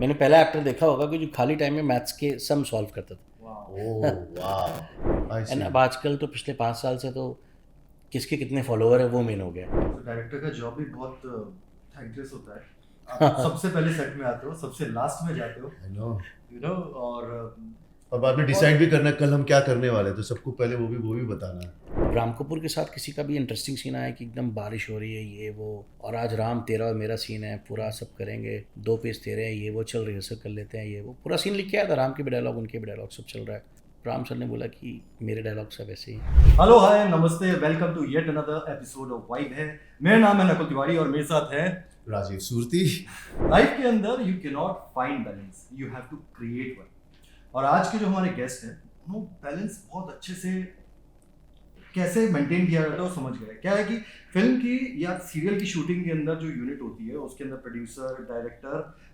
मैंने पहला एक्टर देखा होगा कि जो खाली टाइम में मैथ्स के सम सॉल्व करता था। ओह वाह, आई एंड सी। अब आजकल तो पिछले 5 साल से तो किसके कितने फॉलोअर है वो मेन हो गया। तो डायरेक्टर का जॉब भी बहुत थैंकलेस होता है। आप सबसे पहले सेट में आते हो, सबसे लास्ट में जाते हो, आई नो। You know. और बाद में डिसाइड भी करना है कल हम क्या करने वाले हैं, तो सबको पहले वो भी बताना है। राम कपूर के साथ किसी का भी इंटरेस्टिंग सीन आया कि एकदम बारिश हो रही है ये वो, और आज राम तेरा और मेरा सीन है, पूरा सब करेंगे, 2 पेज तेरे हैं, ये वो चल रिहर्सल कर लेते हैं, ये वो पूरा सीन लिख के आया था। राम के भी डायलॉग, उनके भी डायलॉग, सब चल रहा है। राम सर ने बोला कि मेरे डायलॉग सब ऐसे ही। हेलो, हाय, नमस्ते, welcome to yet another episode of vibe है। मेरा नाम है नकुल तिवारी और मेरे साथ है राजीव सूरती। लाइफ के अंदर you can not find balance, you have to create one. और आज के जो हमारे गेस्ट हैं वो बैलेंस बहुत अच्छे से कैसे मेंटेन किया जाता है वो समझ गए। क्या है कि फिल्म की या सीरियल की शूटिंग के अंदर जो यूनिट होती है उसके अंदर प्रोड्यूसर,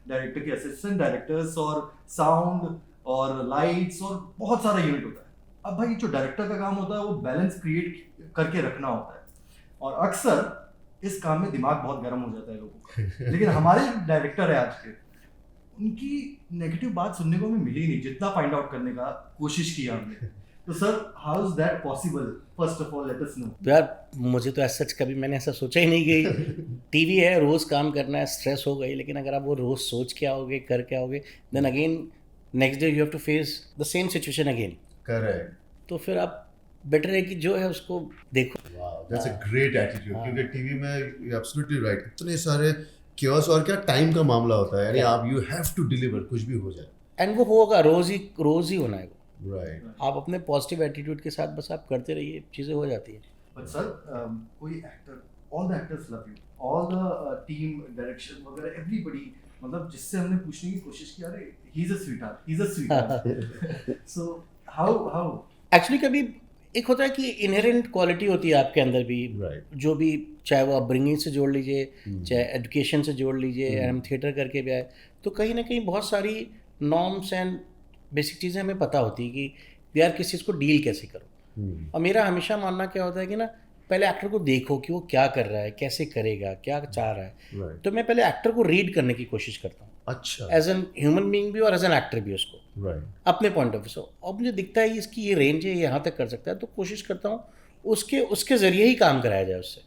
डायरेक्टर के असिस्टेंट डायरेक्टर्स और साउंड और लाइट्स और बहुत सारा यूनिट होता है। अब भाई जो डायरेक्टर का काम होता है वो बैलेंस क्रिएट करके रखना होता है, और अक्सर इस काम में दिमाग बहुत गर्म हो जाता है लोगों का। लेकिन हमारे डायरेक्टर है आज के, उनकी नेगेटिव बात सुनने को हमें मिली नहीं, जितना फाइंड आउट करने का कोशिश किया हमने। तो sir, how is that possible? First of all let us know. यार मुझे तो ऐसा सच कभी मैंने ऐसा सोचा ही नहीं कि टीवी है, रोज़ काम करना है, स्ट्रेस हो गई, लेकिन अगर आप वो रोज़ सोच के आओगे, कर के आओगे, then again next day you have to face the same situation again. Correct. तो फिर आप बेटर है कि जो है उसको देखो। वाह, दैट्स अ ग्रेट एटीट्यूड। क्योंकि टीवी में यू एब्सोल्युटली राइट, इतने सारे chaos और क्या टाइम का मामला होता है, यानी आप यू हैव टू डिलीवर, कुछ भी हो जाए। एंड वो होगा, रोज़ ही होना है वो। राइट। आप अपने पॉजिटिव एटीट्यूड के साथ बस आप करते रहिए, चीज़ें हो जाती हैं। बट सर, कोई actor, all the actors love you, all the team, direction वगैरह, एवरीबॉडी, मतलब जिससे हमने पूछने की कोशिश की, अरे he is a sweetheart, he is a sweetheart. So how actually कभी एक होता है कि इनहेरेंट क्वालिटी होती है आपके अंदर भी, राइट। जो भी, चाहे वो अपब्रिंगिंग से जोड़ लीजिए, चाहे एजुकेशन से जोड़ लीजिए, हम थिएटर करके भी आए, तो कहीं ना कहीं बहुत सारी नॉर्म्स एंड बेसिक चीज़ें हमें पता होती है कि यार किस चीज़ को डील कैसे करो। और मेरा हमेशा मानना क्या होता है कि ना, पहले एक्टर को देखो कि वो क्या कर रहा है, कैसे करेगा, क्या चाह रहा है। राइट। तो मैं पहले एक्टर को रीड करने की कोशिश करता हूँ, अच्छा। एज एन ह्यूमन बीइंग भी और एज एन एक्टर भी, उसको राइट। अपने पॉइंट ऑफ व्यू से। और मुझे दिखता है इसकी ये रेंज है, ये यहाँ तक कर सकता है, तो कोशिश करता हूँ उसके ज़रिए ही काम कराया जाए उससे।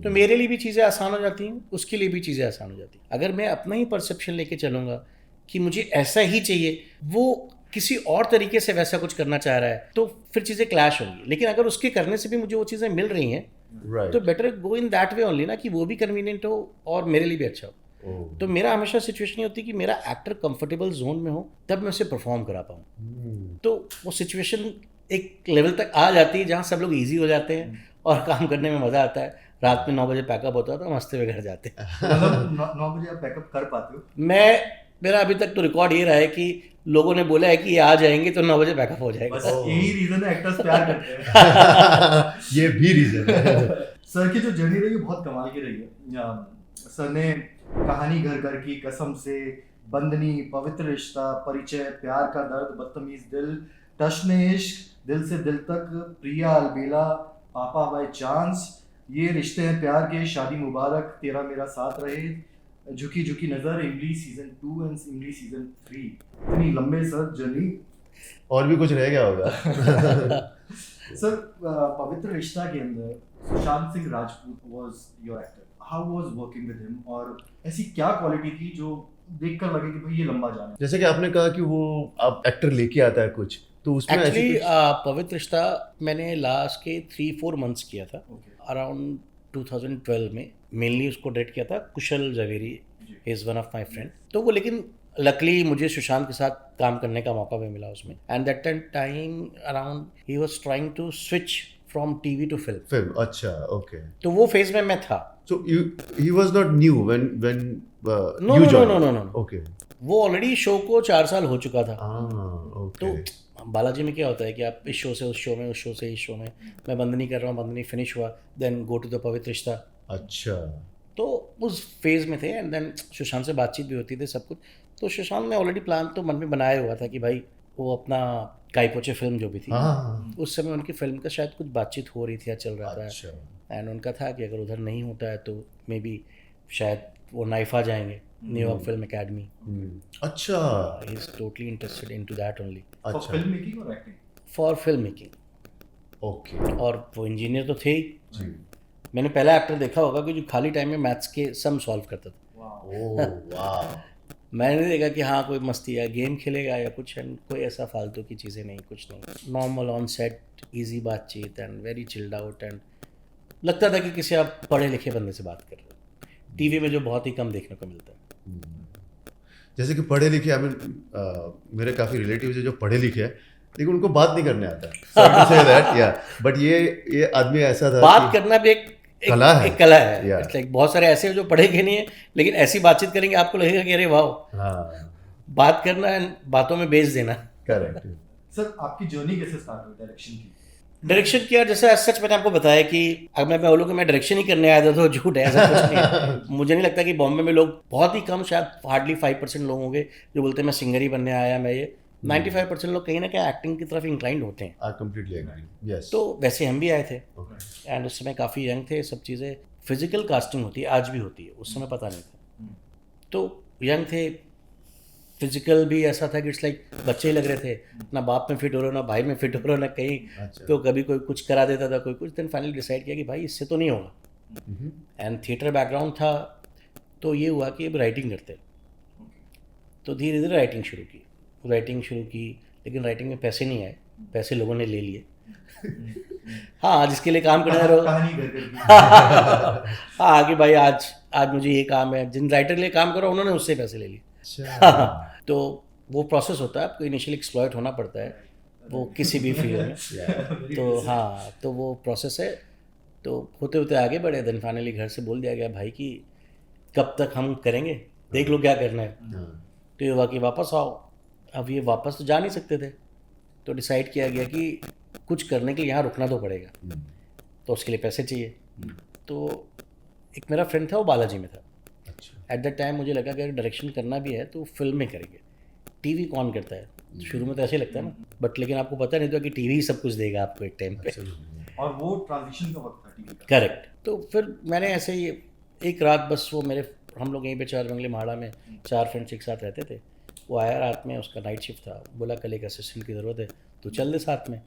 तो मेरे लिए भी चीज़ें आसान हो जाती हैं, उसके लिए भी चीज़ें आसान हो जाती हैं। अगर मैं अपना ही परसेप्शन लेके चलूँगा कि मुझे ऐसा ही चाहिए, वो किसी और तरीके से वैसा कुछ करना चाह रहा है, तो फिर चीज़ें क्लैश होंगी। लेकिन अगर उसके करने से भी मुझे वो चीज़ें मिल रही हैं, राइट। तो better go in that way only ना, कि वो भी कन्वीनियंट हो और मेरे लिए भी अच्छा हो। तो मेरा हमेशा सिचुएशन ये होती है कि मेरा एक्टर कंफर्टेबल जोन में हो, तब मैं उसे परफॉर्म करा पाऊँ। तो वो सिचुएशन एक लेवल तक आ जाती है जहाँ सब लोग इजी हो जाते हैं और काम करने में मज़ा आता है। रात में 9 बजे पैकअप होता है तो हम हंसते हुए घर जाते हैं। मतलब 9 बजे आप पैकअप कर पाते हो? मेरा अभी तक तो रिकॉर्ड ये रहा है कि लोगों ने बोला है कि ये आ जाएंगे तो 9 बजे पैकअप हो जाएगा। बस यही रीजन है एक्टर्स प्यार करते हैं। ये भी रीजन है। सर की जो जर्नी रही है बहुत कमाल की रही है। सर ने कहानी घर घर की, कसम से, बंदनी, पवित्र रिश्ता, परिचय, प्यार का दर्द, बदतमीज दिल, टशने इश्क, दिल से दिल तक, प्रिया अलबेला, पापा बाय चांस, ये रिश्ते हैं प्यार के, शादी मुबारक, तेरा मेरा साथ रहे, झुकी झुकी नजर, इमली सीजन 2 एंड इमली सीजन 3। इतनी लंबे सर जर्नी। और भी कुछ रह गया होगा। सर, पवित्र रिश्ता के अंदर Sushant Singh Rajput was your actor. How was working with him, और ऐसी क्या क्वालिटी थी जो देखकर लगे कि भाई ये लंबा जाना है? जैसे कि आपने कहा कि वो आप एक्टर लेके आता है कुछ, तो उसमें ऐसी एक्चुअली कुछ पवित्र रिश्ता मैंने लास्ट के 3-4 मंथ्स किया था, Okay. अराउंड 2012 में। मेनली उसको डायरेक्ट किया था Kushal Javeri, ji. Is one of my friend. तो वो, लेकिन लकली मुझे सुशांत के साथ काम करने का मौका भी मिला उसमें। And that time around he was trying to switch from TV to film. Film. अच्छा, ओके। तो वो फेज में मैं था। So he was not new when No, you no, joined. no. Okay. वो ऑलरेडी शो को 4 साल हो चुका था। Okay. तो बालाजी में क्या होता है कि आप इस शो से उस शो में, उस शो से इस शो में, मैं बंदनी कर रहा हूँ, बंदनी फिनिश हुआ, देन गो टू द पवित्र रिश्ता। अच्छा। तो उस फेज़ में थे। एंड देन सुशांत से बातचीत भी होती थी, सब कुछ। तो सुशांत ने ऑलरेडी प्लान तो मन में बनाया हुआ था कि भाई वो अपना काई पोचे फिल्म जो भी थी, हाँ। उस समय उनकी फिल्म का शायद कुछ बातचीत हो रही थी या चल रहा था। अच्छा। एंड उनका था कि अगर उधर नहीं होता है तो मे बी शायद वो नाइफा जाएंगे, न्यूयॉर्क फिल्म एकेडमी। अच्छा he is totally interested into that only for अच्छा फिल्म मेकिंग और acting. For film making. Okay और वो इंजीनियर तो थे ही। जी मैंने पहला एक्टर देखा होगा कि जो खाली टाइम में मैथ्स के सम सॉल्व करता था। वाओ। ओह वाह मैंने देखा कि हाँ कोई मस्ती या गेम खेलेगा या कुछ, एंड कोई ऐसा फालतू की चीज़ें नहीं, कुछ नहीं, नॉर्मल ऑन सेट इजी बातचीत and very chilled out, and लगता था कि किसी आप पढ़े लिखे बंदे से बात कर रहे हो, टीवी में जो बहुत ही कम देखने को मिलता है। जैसे कि पढ़े लिखे आई मीन मेरे काफ़ी रिलेटिव्स है जो पढ़े लिखे हैं लेकिन उनको बात नहीं करने आता सॉरी टू से दैट या बट ये आदमी ऐसा था बात कि करना भी एक कला है। एक कला है। Yeah. It's like बहुत सारे ऐसे हैं जो पढ़े लिखे नहीं है लेकिन ऐसी बातचीत करेंगे आपको लगेगा कि अरे वाह, हाँ बात करना एंड बातों में बेच देना। करेक्ट सर आपकी जर्नी कैसे स्टार्ट हुई डायरेक्शन की? डायरेक्शन किया जैसे सच मैंने आपको बताया कि अगर मैं बोलूँ कि मैं डायरेक्शन ही करने आया था तो झूठ है, ऐसा कुछ नहीं है। मुझे नहीं लगता कि बॉम्बे में लोग, बहुत ही कम, शायद हार्डली 5% लोग होंगे जो बोलते हैं मैं सिंगर ही बनने आया, मैं ये 95% लोग कहीं ना कहीं एक्टिंग की तरफ इंक्लाइंड होते हैं। आई कंप्लीटली एग्री यस तो वैसे हम भी आए थे एंड उस समय काफ़ी यंग थे, सब चीज़ें फिजिकल कास्टिंग होती है, आज भी होती है, उस समय पता नहीं था। तो यंग थे, फिजिकल भी ऐसा था कि इट्स लाइक बच्चे ही लग रहे थे, ना बाप में फिट हो रहे हो, ना भाई में फिट हो रहे हो, ना कहीं। अच्छा तो कभी कोई कुछ करा देता था, कोई कुछ, देन फाइनली डिसाइड किया कि भाई इससे तो नहीं होगा। एंड थिएटर बैकग्राउंड था तो ये हुआ कि अब राइटिंग करते, तो धीरे धीरे राइटिंग शुरू की, लेकिन राइटिंग में पैसे नहीं आए, पैसे लोगों ने ले लिए। हाँ, जिसके लिए काम करना रहो, कहानी घर घर की। हाँ कि भाई आज मुझे ये काम है, जिन राइटर के लिए काम करो उन्होंने उससे पैसे ले लिए। अच्छा तो वो प्रोसेस होता है, आपको इनिशियली एक्सप्लॉइट होना पड़ता है वो किसी भी फील्ड में। तो हाँ, तो वो प्रोसेस है। तो होते होते आगे बढ़े, देन फाइनली घर से बोल दिया गया भाई कि कब तक हम करेंगे, देख लो क्या करना है। तो ये हुआ कि वापस आओ। अब ये वापस तो जा नहीं सकते थे, तो डिसाइड किया गया कि कुछ करने के लिए यहाँ रुकना तो पड़ेगा, तो उसके लिए पैसे चाहिए। तो एक मेरा फ्रेंड था, वो बालाजी में था। अच्छा एट दैट टाइम मुझे लगा कि अगर डायरेक्शन करना भी है तो फिल्म में करेंगे, टीवी कौन करता है। शुरू में तो ऐसे ही लगता है ना, बट लेकिन आपको पता नहीं था कि टीवी ही सब कुछ देगा आपको एक टाइम पे। और वो ट्रांजिशन का वक्त था टीवी का। करेक्ट। तो फिर मैंने ऐसे ही एक रात, बस वो हम लोग यहीं पे 4 बंगले महाड़ा में 4 फ्रेंड्स एक साथ रहते थे। वो आया रात में, उसका नाइट शिफ्ट था, बोला कल एक असिस्टेंट की ज़रूरत है तो चल दे साथ में।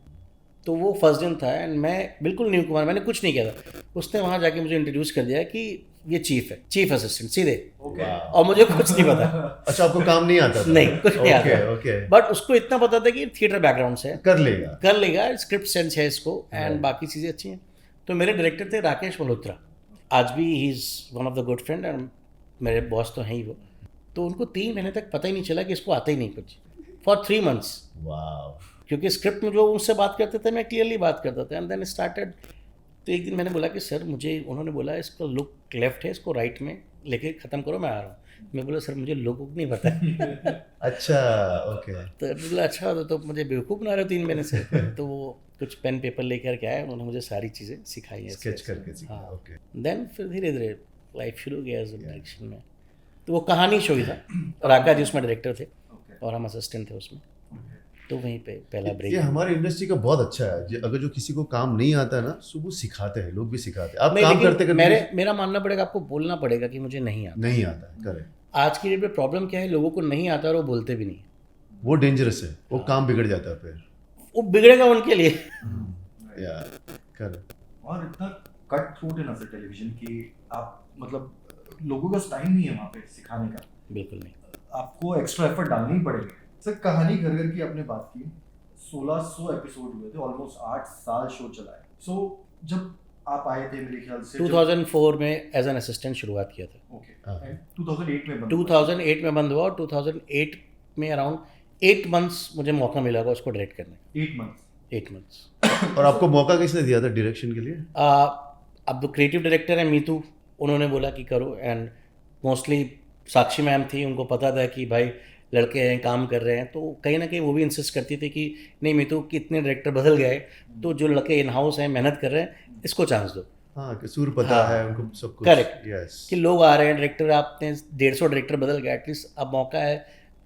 तो वो फर्स्ट दिन था एंड मैं बिल्कुल न्यू कुमार, मैंने कुछ नहीं किया था। उसने वहाँ जाके मुझे इंट्रोड्यूस कर दिया कि ये चीफ है, चीफ असिस्टेंट सीधे, ओके। और मुझे कुछ नहीं पता। अच्छा आपको काम नहीं आता था? नहीं, कुछ नहीं आता। ओके बट उसको इतना पता था कि थिएटर बैकग्राउंड से कर लेगा स्क्रिप्ट सेंस है इसको, एंड बाकी चीज़ें अच्छी हैं। तो मेरे डायरेक्टर थे राकेश मल्होत्रा, आज भी he is one of the good friend and मेरे बॉस तो हैं ही वो। तो उनको 3 महीने तक पता ही नहीं चला कि इसको आता ही नहीं कुछ, फॉर 3 months। वाह क्योंकि स्क्रिप्ट में जो उससे बात करते थे मैं क्लियरली बात करता था, एंड देन स्टार्टेड। तो एक दिन मैंने बोला कि सर मुझे, उन्होंने बोला इसका लुक लेफ्ट है, इसको राइट में लेके ख़त्म करो, मैं आ रहा हूँ। मैं बोला सर मुझे लुक नहीं पता। अच्छा ओके तो बोला अच्छा तो मुझे बेवकूफ़ बना रहे हो 3 महीने से। तो वो कुछ पेन पेपर लेकर के आए, उन्होंने मुझे सारी चीज़ें सिखाई हैं, स्केच करके सीखा हाँ। ओके देन फिर धीरे धीरे लाइफ शुरू गया एज डायरेक्शन में। तो वो कहानी शो ही था, राका जी उसमें डायरेक्टर थे और हम असिस्टेंट थे उसमें। तो वहीं पे पहला ये ब्रेक। हमारी इंडस्ट्री का बहुत अच्छा है अगर जो किसी को काम नहीं आता है ना सो वो सिखाते हैं, लोग भी सिखाते हैं। आप नहीं, काम लेकिन करते करते मेरा मानना पड़ेगा, आपको बोलना पड़ेगा कि मुझे नहीं आता। नहीं आता है करेक्ट, आज की डेट में प्रॉब्लम क्या है, लोगों को नहीं आता और वो बोलते भी नहीं। वो डेंजरस है, वो काम बिगड़ जाता है फिर वो बिगड़ेगा उनके लिए। या करेक्ट। और इतना कट थ्रोट है ना सर टेलीविजन की, आप मतलब लोगों का टाइम नहीं है वहाँ पे सिखाने का, बिल्कुल नहीं। आपको एक्स्ट्रा एफर्ट डालना ही पड़ेगा। सर कहानी घर घर की आपने बात की, 1600 एपिसोड हुए थे, ऑलमोस्ट 8 साल शो चला है। सो जब आप आए थे मेरे ख्याल से 2004 में एज एन असिस्टेंट शुरुआत किया था। ओके, 2008 में 2008 में बंद हुआ और 2008 में अराउंड 8 months मुझे मौका मिला था उसको डायरेक्ट करने। 8 मंथ्स। 8 months। और आपको मौका किसने दिया था डायरेक्शन के लिए? अब तो क्रिएटिव डायरेक्टर है मीतू, उन्होंने बोला कि करो, एंड मोस्टली साक्षी मैम थी, उनको पता था कि भाई लड़के हैं काम कर रहे हैं, तो कहीं ना कहीं वो भी इंसिस्ट करती थी कि नहीं मीतू कितने डायरेक्टर बदल गए, तो जो लड़के इन हाउस हैं मेहनत कर रहे हैं इसको चांस दो। हाँ कि सुर पता हाँ, है उनको सब कुछ। करेक्ट। यस कि लोग आ रहे हैं, डायरेक्टर आपने 150 डायरेक्टर बदल गए, एटलीस्ट अब मौका है,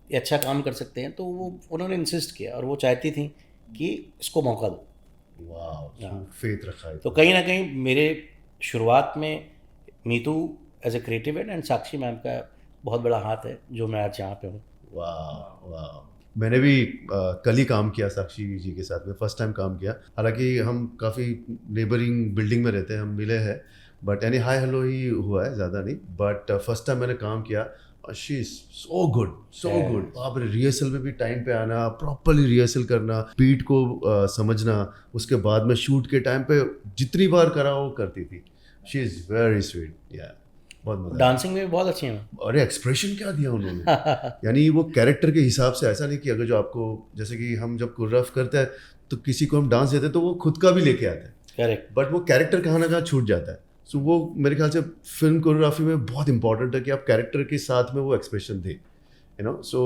ये अच्छा काम कर सकते हैं। तो वो उन्होंने इंसिस्ट किया और वो चाहती थी कि इसको मौका दो। वाह हाँ। फेथ रखा है तो कहीं ना कहीं मेरे शुरुआत में Meetu as a creative head, and Sakshi ma'am का बहुत बड़ा हाथ है जो मैं आज यहाँ पे हूँ। वाह वाह, मैंने भी कल ही काम किया साक्षी जी के साथ में, फर्स्ट टाइम काम किया। हालांकि हम काफ़ी नेबरिंग बिल्डिंग में रहते हैं, हम मिले हैं, बट यानी हाय हेलो ही हुआ है, ज़्यादा नहीं। बट फर्स्ट टाइम मैंने काम किया, she is so good, so good. वहाँ पर रिहर्सल में भी टाइम पे आना, प्रॉपरली रिहर्सल करना, बीट को समझना, उसके बाद में शूट के टाइम पे जितनी बार करा वो करती थी। शी इज़ वेरी स्वीट, या बहुत मजा। डांसिंग में भी बहुत अच्छी है। अरे एक्सप्रेशन क्या दिया उन्होंने, यानी वो कैरेक्टर के हिसाब से, ऐसा नहीं कि अगर जो आपको, जैसे कि हम जब कोरियोग्राफ करते हैं तो किसी को हम डांस देते हैं तो वो खुद का भी लेके आते हैं, करेक्ट, बट वो कैरेक्टर कहाँ ना कहाँ छूट जाता है। सो वो मेरे ख्याल से फिल्म कोरियोग्राफी में बहुत इंपॉर्टेंट है कि आप कैरेक्टर के साथ में वो एक्सप्रेशन दे, यू नो। सो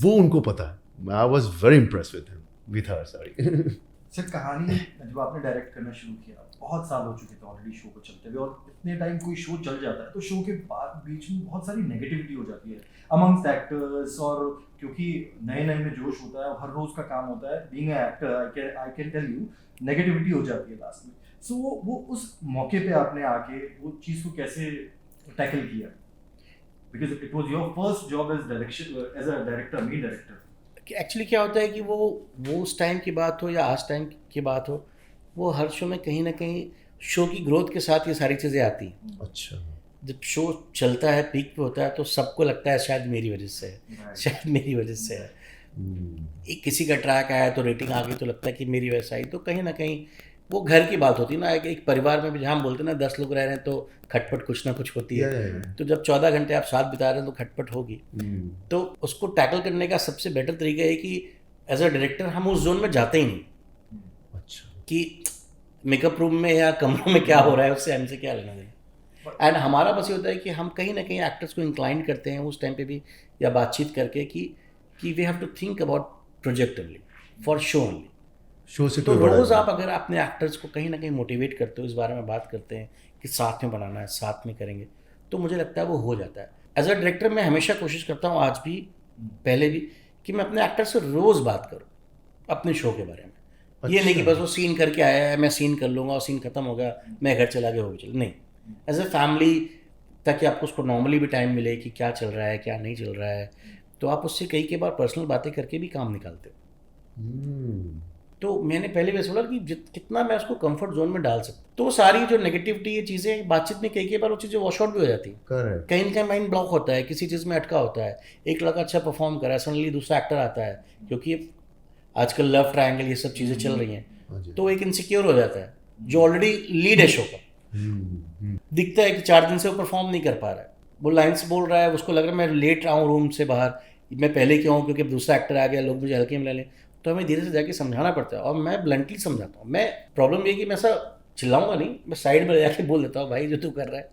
वो उनको पता है। I was very impress with her, sorry. Sir कहानी जब आपने डायरेक्ट करना शुरू किया, बहुत साल हो चुके थे ऑलरेडी शो को चलते हुए, और इतने टाइम कोई शो चल जाता है तो शो के बाद बीच में बहुत सारी नेगेटिविटी हो जाती है अमंग्स एक्टर्स, और क्योंकि नए नए में जोश होता है, हर रोज का काम होता है, being an actor I can tell you negativity हो जाती है लास्ट में। सो वो उस मौके पे आपने आके वो चीज़ को कैसे टैकल किया, because it was your first job as direction, as a director, main director. Actually क्या होता है कि वो उस टाइम की बात हो या आज टाइम की बात हो, वो हर शो में कहीं ना कहीं शो की ग्रोथ के साथ ये सारी चीज़ें आती हैं। अच्छा, जब शो चलता है, पीक पे होता है, तो सबको लगता है शायद मेरी वजह से है, शायद मेरी वजह से है। एक किसी का ट्रैक आया तो रेटिंग आ गई तो लगता है कि मेरी वजह से आई। तो कहीं ना कहीं वो घर की बात होती है ना, एक परिवार में भी जहाँ हम बोलते हैं ना 10 लोग रह रहे हैं तो खटपट कुछ ना कुछ होती है। तो जब 14 घंटे आप साथ बिता रहे हैं तो खटपट होगी। तो उसको टैकल करने का सबसे बेटर तरीका है कि एज अ डायरेक्टर हम उस जोन में जाते ही नहीं। अच्छा, कि मेकअप रूम में या कमरों में क्या हो रहा है उससे हमसे क्या लेना देना। एंड हमारा बस ये होता है कि हम कहीं ना कहीं एक्टर्स को इंक्लाइन करते हैं उस टाइम पे भी, या बातचीत करके कि we have to think about projectively for show only. Show से तो कोई बड़ा रोज़ आप अगर अपने एक्टर्स को कहीं ना कहीं मोटिवेट करते हो, इस बारे में बात करते हैं कि साथ में बनाना है, साथ में करेंगे, तो मुझे लगता है वो हो जाता है। एज अ डायरेक्टर मैं हमेशा कोशिश करता हूँ, आज भी पहले भी, कि मैं अपने एक्टर से रोज़ बात करूँ अपने शो के बारे में। ये नहीं कि बस वो सीन करके आया है, मैं सीन कर लूँगा और सीन खत्म हो गया, मैं घर चला गया, हो चल नहीं। एज अ फैमिली, ताकि आपको उसको नॉर्मली भी टाइम मिले कि क्या चल रहा है क्या नहीं चल रहा है, तो आप उससे कई बार पर्सनल बातें करके भी काम निकालते हो। तो मैंने पहले वैसे बोला कि कितना मैं उसको कंफर्ट जोन में डाल सकता, तो सारी जो नेगेटिविटी ये चीज़ें बातचीत में कई बार वो चीज़ें वॉश आउट भी हो जाती हैं। कहीं ना कहीं माइंड ब्लॉक होता है, किसी चीज़ में अटका होता है, एक लड़का अच्छा परफॉर्म करा है, सडनली दूसरा एक्टर आता है, क्योंकि आजकल लव ट्रायंगल ये सब चीज़ें चल रही हैं, तो एक इनसिक्योर हो जाता है जो ऑलरेडी लीड है शो का। दिखता है कि 4 दिन से वो परफॉर्म नहीं कर पा रहा है, वो लाइन्स बोल रहा है, उसको लग रहा है मैं लेट रहा हूँ रूम से बाहर, मैं पहले क्यों हूँ क्योंकि दूसरा एक्टर आ गया, लोग मुझे हल्के में ले लें। तो हमें धीरे से जाके समझाना पड़ता है, और मैं ब्लंटली समझाता हूँ। मैं प्रॉब्लम ये कि मैं ऐसा चिल्लाऊंगा नहीं, मैं साइड में जाके बोल देता हूँ भाई जो तू कर रहा है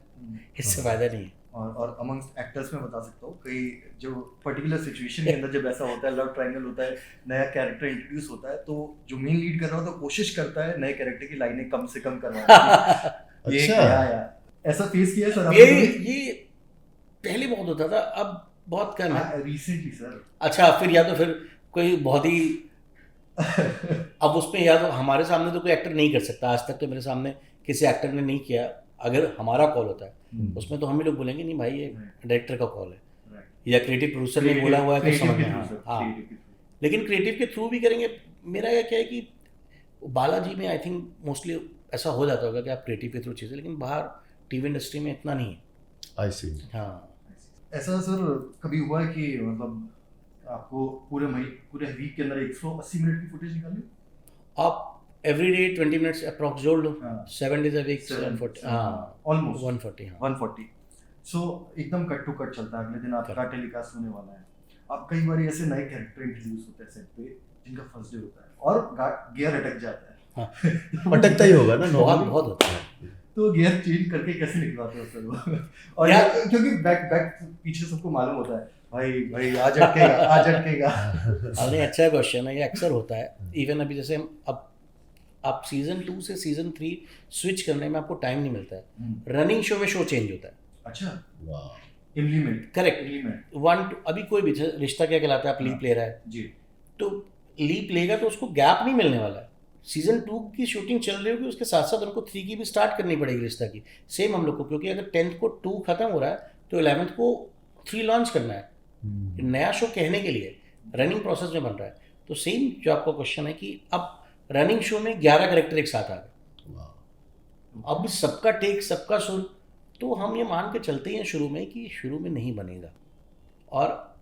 इससे फ़ायदा नहीं है। और अमंग्स एक्टर्स में बता सकता हूँ कई जो पर्टिकुलर सिचुएशन के अंदर जब ऐसा होता है, लव ट्रायंगल होता है, नया कैरेक्टर इंट्रोड्यूस होता है, तो जो मेन लीड कर रहा होता है कोशिश करता है नए कैरेक्टर की लाइनें कम से कम करवाने की। ऐसा फेस किया सर आपने? ये पहले बहुत होता था, अब बहुत कम है रिसेंटली सर। अच्छा, फिर या तो फिर कोई बहुत ही अब उसमें, या तो हमारे सामने तो कोई एक्टर नहीं कर सकता, आज तक तो मेरे सामने किसी एक्टर ने नहीं किया। अगर हमारा कॉल होता है उसमें तो हम ही लोग बोलेंगे नहीं भाई ये डायरेक्टर का कॉल है, या क्रिएटिव प्रोड्यूसर ने बोला हुआ है तो समझ में। हाँ, लेकिन क्रिएटिव के थ्रू भी करेंगे। मेरा यह क्या है कि बालाजी में आई थिंक मोस्टली ऐसा हो जाता होगा कि आप क्रिएटिव के थ्रू चीज़ें, लेकिन बाहर टीवी इंडस्ट्री में इतना नहीं है। आई सी। हाँ, ऐसा सर कभी हुआ है कि मतलब आपको पूरे वीक के अंदर 180 मिनट की फुटेज निकाली? आप एवरी डे 20 मिनट्स अप्रॉक्स जोड़ लो, 7 डेज अ वीक 740, हाँ ऑलमोस्ट 140, हाँ 140। सो एकदम कट टू कट चलता है, अगले दिन आपका टेलीकास्ट होने वाला है। अब कई बार ऐसे नए कैरेक्टर इंट्रोड्यूस होते हैं सेट पे जिनका फर्स्ट डे होता है और गियर अटक जाता है। हाँ, अटकता ही होगा ना, बहुत होता है। तो गियर चेंज करके कैसे निकलवाते हो सर वो? और क्योंकि बैक पीछे सबको मालूम होता है भाई आज अटकेगा। अरे अच्छा क्वेश्चन है, ये अक्सर होता है। इवन अभी जैसे अब आप सीजन 2 से सीजन 3 स्विच करने में आपको टाइम नहीं मिलता है, रनिंग शो में शो चेंज होता है। अच्छा, इम्प्लीमेंट, करेक्ट। 1 अभी कोई भी रिश्ता क्या कहलाता है, आप लीप ले रहा है जी, तो लीप लेगा तो उसको गैप नहीं मिलने वाला है, सीजन 2 की शूटिंग चल रही होगी, उसके साथ साथ उनको 3 की भी स्टार्ट करनी पड़ेगी रिश्ता की। सेम हम लोग को, क्योंकि अगर 10th को 2 खत्म हो रहा है तो 11th को 3 लॉन्च करना है, नया शो कहने के लिए रनिंग प्रोसेस में बन रहा है। तो सेम जो आपका क्वेश्चन है कि अब रनिंग शो में 11 कैरेक्टर एक साथ आ गए, अब सबका टेक, सबका सुर, तो हम ये मान के चलते हैं शुरू में कि शुरू में नहीं बनेगा। और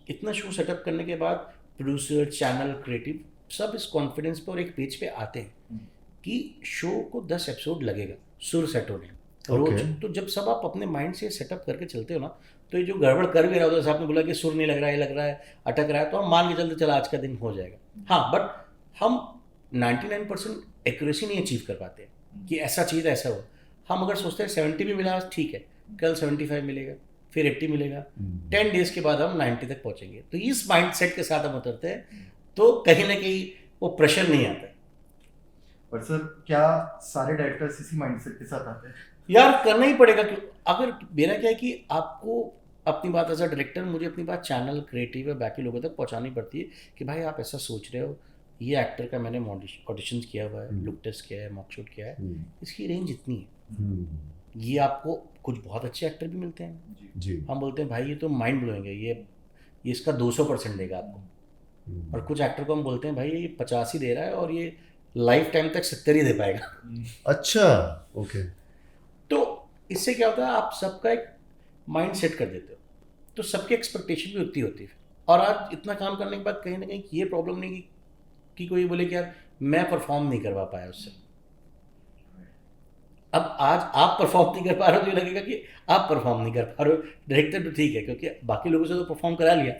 इतना शो सेटअप करने के बाद प्रोड्यूसर, चैनल, क्रिएटिव सब इस कॉन्फिडेंस पे और एक पेज पे आते हैं कि शो को 10 एपिसोड लगेगा सुर सेट होने रोज। तो जब सब आप अपने माइंड से सेटअप करके चलते हो ना, तो ये जो गड़बड़ कर भी रहा हो, जैसे आपने बोला कि सुर नहीं लग रहा है, लग रहा है, अटक रहा है, तो हम मान के चलते चला आज का दिन हो जाएगा। हाँ, बट हम 99% एक्यूरेसी नहीं अचीव कर पाते कि ऐसा चीज़ ऐसा हो। हम अगर सोचते हैं 70 भी मिला ठीक है, कल 75 मिलेगा, फिर 80 मिलेगा, 10 डेज के बाद हम 90 तक पहुंचेंगे। तो इस माइंड सेट के साथ हम उतरते हैं, तो कहीं ना कहीं वो प्रेशर नहीं आता। पर सर क्या सारे डायरेक्टर्स इसी माइंडसेट के साथ आते हैं? यार करना ही पड़ेगा। अगर मेरा क्या है कि आपको अपनी बात एज अ डायरेक्टर, मुझे अपनी बात चैनल, क्रिएटिव या बाकी लोगों तक पहुंचानी पड़ती है कि भाई आप ऐसा सोच रहे हो, ये एक्टर का मैंने ऑडिशन किया हुआ है, लुक टेस्ट किया है, मॉक शूट किया है, इसकी रेंज इतनी है। ये आपको कुछ बहुत अच्छे एक्टर भी मिलते हैं जी। हम बोलते हैं भाई ये तो माइंड ब्लोइंग है, ये इसका 200% देगा आपको। और कुछ एक्टर को हम बोलते हैं भाई ये 50 ही दे रहा है और ये लाइफ टाइम तक 70 ही दे पाएगा। अच्छा, ओके। तो इससे क्या होता है, आप सबका एक माइंड सेट कर देते हो, तो सबकी एक्सपेक्टेशन भी उतनी होती है। और आज इतना काम करने के बाद कहीं ना कहीं ये प्रॉब्लम नहीं कि कोई बोले कि यार मैं परफॉर्म नहीं करवा पाया उससे। अब आज आप परफॉर्म नहीं कर पा रहे हो तो ये लगेगा कि आप परफॉर्म नहीं कर पा रहे हो। डायरेक्टर तो ठीक है क्योंकि बाकी लोगों से तो परफॉर्म करा लिया,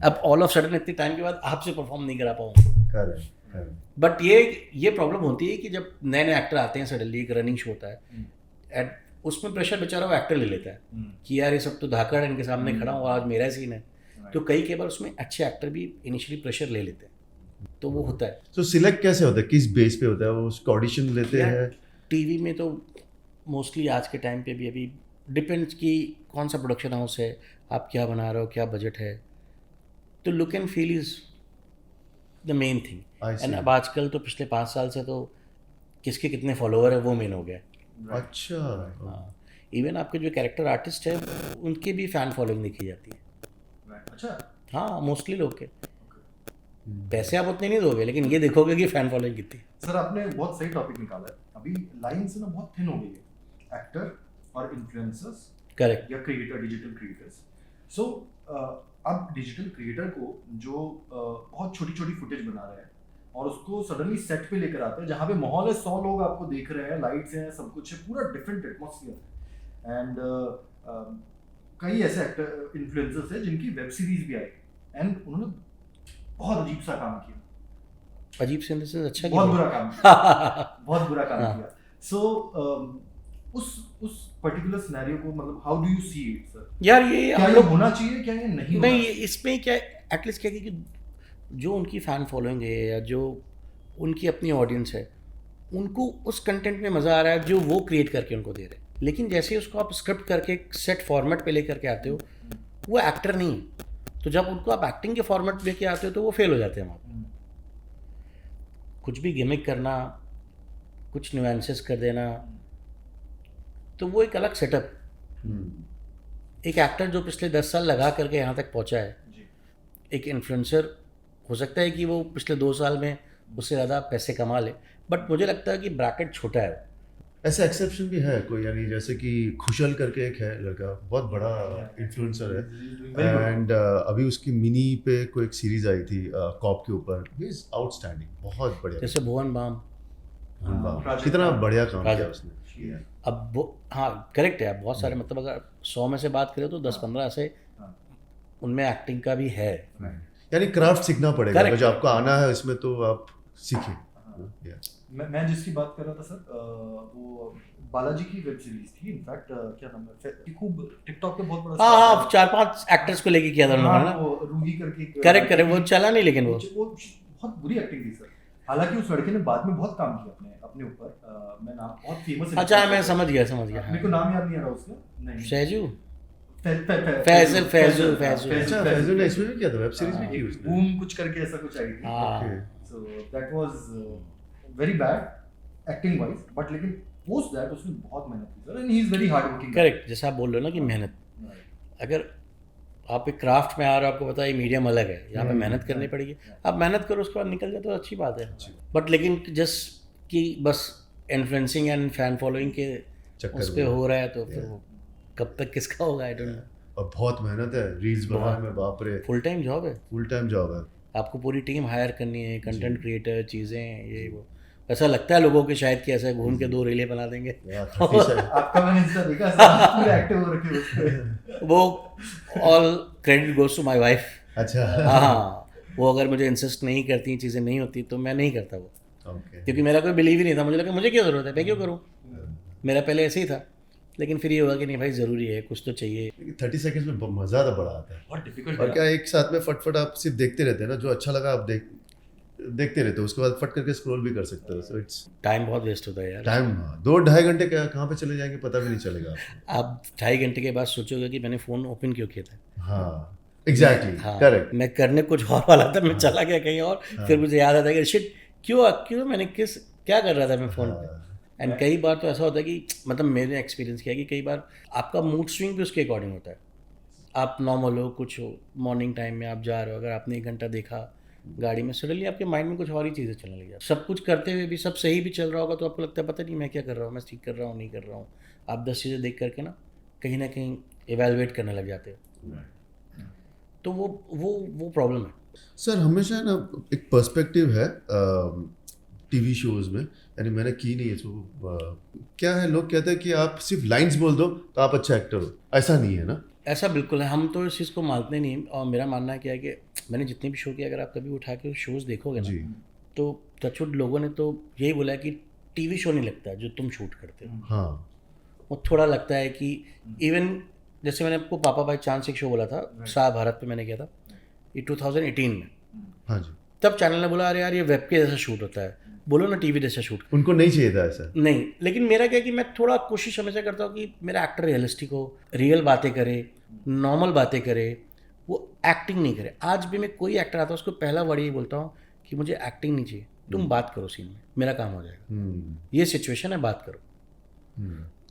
अब ऑल ऑफ सडन इतने टाइम के बाद आपसे परफॉर्म नहीं करा पाऊंगा। बट ये प्रॉब्लम होती है कि जब नए नए एक्टर आते हैं, सडनली एक रनिंग शो होता है, उसमें प्रेशर बेचारा वो एक्टर ले लेता है कि यार ये सब तो धाकड़ है, इनके सामने खड़ा हूँ, आज मेरा सीन है। तो कई बार उसमें अच्छे एक्टर भी इनिशियली प्रेशर ले लेते हैं, तो वो होता है। तो सिलेक्ट कैसे होता है, किस बेस पे होता है? वो उसका ऑडिशन लेते हैं? टीवी में तो मोस्टली आज के टाइम पे भी अभी डिपेंड्स कि कौन सा प्रोडक्शन हाउस है, आप क्या बना रहे हो, क्या बजट है। तो look and feel is the main thing. And अब आजकल तो पिछले 5 साल से तो किसके कितने फॉलोअर है वो मेन हो गया। अच्छा। हाँ, इवन आपके जो कैरेक्टर आर्टिस्ट है उनकी भी फ़ैन फॉलोइंग देखी जाती है। अच्छा। हाँ, मोस्टली लोग के पैसे आप उतने नहीं दोगे, लेकिन ये देखोगे कि फ़ैन फॉलोइंग कितनी। सर आपने बहुत सही टॉपिक निकाला है। अभी लाइंस ना बहुत थिन हो गई है, एक्टर और इन्फ्लुएंसर्स, करेक्ट, या क्रिएटर, डिजिटल क्रिएटर्स। सो अब डिजिटल क्रिएटर को जो बहुत छोटी छोटी फुटेज बना रहे हैं और उसको सडनली सेट पे लेकर आते हैं जहाँ पे माहौल है, 100 लोग आपको देख रहे हैं, लाइट्स हैं, सब कुछ है, पूरा डिफरेंट एटमॉस्फेयर है। एंड कई ऐसे एक्टर, इन्फ्लुएंसर्स हैं जिनकी वेब सीरीज भी आई एंड उन्होंने बहुत अजीब सा काम किया। अजीब से अच्छा, बहुत बुरा काम किया, बहुत बुरा काम किया। सो उस पर्टिकुलर सिनेरियो को मतलब how do you see it sir? यार ये क्या ये होना चाहिए, क्या ये नहीं होना नहीं, इसमें क्या एटलीस्ट क्या कि जो उनकी फ़ैन फॉलोइंग है या जो उनकी अपनी ऑडियंस है, उनको उस कंटेंट में मज़ा आ रहा है जो वो क्रिएट करके उनको दे रहे हैं। लेकिन जैसे ही उसको आप स्क्रिप्ट करके सेट फॉर्मेट पे लेकर के आते हो, वो एक्टर नहीं। तो जब उनको आप एक्टिंग के फॉर्मेट लेके आते हो तो वो फेल हो जाते हैं वहाँ। कुछ भी गिमिक करना, कुछ न्यूएंसेस कर देना, तो वो एक अलग सेटअप। एक एक्टर जो पिछले 10 साल लगा करके यहाँ तक पहुँचा है, एक इन्फ्लुएंसर हो सकता है कि वो पिछले 2 साल में उससे ज़्यादा पैसे कमा ले, बट मुझे लगता है कि ब्रैकेट छोटा है। ऐसा एक्सेप्शन भी है कोई, यानी जैसे कि खुशल करके एक है लड़का, बहुत बड़ा इन्फ्लुएंसर है, एंड अभी उसकी मिनी पे कोई एक सीरीज आई थी कॉप के ऊपर, ही इज आउटस्टैंडिंग, बहुत बढ़िया। जैसे भुवन बाम, कितना बढ़िया काम किया उसने। अब वो, हाँ करेक्ट है, बहुत सारे मतलब अगर 100 में से बात करें तो 10-15 ऐसे उनमें एक्टिंग का भी है। यानी क्राफ्ट सीखना पड़ेगा, अगर जो आपको आना है इसमें तो आप सीखें। मैं जिसकी बात कर रहा था सर, वो बालाजी की वेब सीरीज थी, इनफैक्ट क्या नाम है, खूब टिकटॉक पे बहुत बड़ा, हाँ 4-5 एक्टर्स को लेके किया था उन्होंने ना, वो रूही करके, करेक्ट, वो चला नहीं, लेकिन वो बहुत बुरी एक्टिंग थी सर। हालांकि उस लड़के ने बाद में बहुत काम किया अपने ऊपर। मैं नाम बहुत फेमस है, अच्छा मैं समझ गया मेरे को नाम याद नहीं आ रहा उसका, नहीं शहजू, फैजल ने इसमें भी किया था, वेब सीरीज भी की उसने, बूम कुछ करके ऐसा कुछ आई थी। So that was very bad acting wise, but लेकिन पोस्ट दैट उसने बहुत मेहनत की sir, and he is very hard working. Correct, जैसा आप बोल रहे हो ना कि मेहनत, अगर आप एक क्राफ्ट में आ रहे हो, आपको पता है मीडियम अलग है, यहाँ पे मेहनत करनी पड़ेगी, आप मेहनत करो उसके बाद निकल जाए तो अच्छी बात है। बट लेकिन जस्ट कि बस इन्फ्लुएंसिंग एंड फैन फॉलोइंग के चक्कर उस पे में। हो रहा है तो फिर वो कब तक किसका होगा, आई डोंट नो। और बहुत मेहनत है रील्स बनाने में, बाप रे, फुल टाइम जॉब है, फुल टाइम जॉब है। आपको पूरी टीम हायर करनी है, कंटेंट क्रिएटर, चीज़ें ये वो। ऐसा लगता है लोगों के शायद कि ऐसे घूम के 2 रीलें बना देंगे, या 30 से आपका मैंने इंस्टा देखा सर, पूरे एक्टिव हो रखे उस पे। वो all credit goes to my wife. अच्छा, हाँ, वो अगर मुझे इंसिस्ट नहीं करती, चीज़ें नहीं होती तो मैं नहीं करता वो, ओके, क्योंकि मेरा कोई बिलीव ही नहीं था। मुझे लगा मुझे क्या ज़रूरत है, मैं क्यों करूँ, मेरा पहले ऐसे ही था। लेकिन फिर ये हुआ कि नहीं भाई, ज़रूरी है, कुछ तो चाहिए। 30 सेकंड्स में मजा तो बड़ा आता है। बहुत डिफिकल्ट और क्या एक साथ में फटफट आप सिर्फ देखते रहते हैं ना, जो अच्छा लगा आप देखते रहते हो, उसके बाद फट करके स्क्रॉल भी कर सकते हो। सो इट्स टाइम बहुत वेस्ट होता है यार। टाइम 2-2.5 घंटे कहाँ पे चले जाएंगे पता भी नहीं चलेगा आपको। आप 2.5 घंटे के बाद सोचोगे कि मैंने फ़ोन ओपन क्यों किया था। हाँ, एग्जैक्टली, हाँ, करेक्ट। मैं करने कुछ और वाला था, मैं चला गया कहीं और, फिर मुझे याद आता है कि शिट, क्यों मैंने क्या कर रहा था मैं फ़ोन पे। एंड कई बार तो ऐसा होता है कि मतलब मैंने एक्सपीरियंस किया कि कई बार आपका मूड स्विंग भी उसके अकॉर्डिंग होता है। आप नॉर्मल हो, कुछ हो, मॉर्निंग टाइम में आप जा रहे हो, अगर आपने 1 घंटा देखा गाड़ी में, सडनली आपके माइंड में कुछ और ही चीज़ें चलने लग जाती। सब कुछ करते हुए भी सब सही भी चल रहा होगा तो आपको लगता है पता नहीं मैं क्या कर रहा हूँ, मैं ठीक कर रहा हूँ नहीं कर रहा हूँ। आप 10 चीज़ें देख करके ना कहीं एवेलुएट करने लग जाते हो, तो वो प्रॉब्लम है। सर हमेशा ना एक पर्सपेक्टिव है टीवी शोज में, यानी मैंने की नहीं है तो क्या है, लोग कहते हैं कि आप सिर्फ लाइंस बोल दो तो आप अच्छा एक्टर हो, ऐसा नहीं है ना। ऐसा बिल्कुल है, हम तो इस चीज़ को मानते नहीं। और मेरा मानना क्या है कि मैंने जितने भी शो किए, अगर आप कभी उठा के शोज़ देखोगे जी, ना, तो टचवुड लोगों ने तो यही बोला है कि टीवी शो नहीं लगता जो तुम शूट करते हो। हाँ, वो थोड़ा लगता है कि इवन जैसे मैंने आपको पापा भाई चांद से एक शो बोला था, शाह भारत पे मैंने किया था, ये 2018 में। हाँ जी, तब चैनल ने बोला अरे यार ये वेब के जैसा शूट होता है, बोलो ना टीवी जैसा शूट। उनको नहीं चाहिए था ऐसा। नहीं, लेकिन मेरा क्या है कि मैं थोड़ा कोशिश हमेशा करता हूँ कि मेरा एक्टर रियलिस्टिक हो, रियल बातें करे, नॉर्मल बातें करे, वो एक्टिंग नहीं करे। आज भी मैं कोई एक्टर आता है उसको पहला वर्ड यही बोलता हूँ कि मुझे एक्टिंग नहीं चाहिए, तुम बात करो सीन में, मेरा काम हो जाएगा, ये सिचुएशन है, बात करो।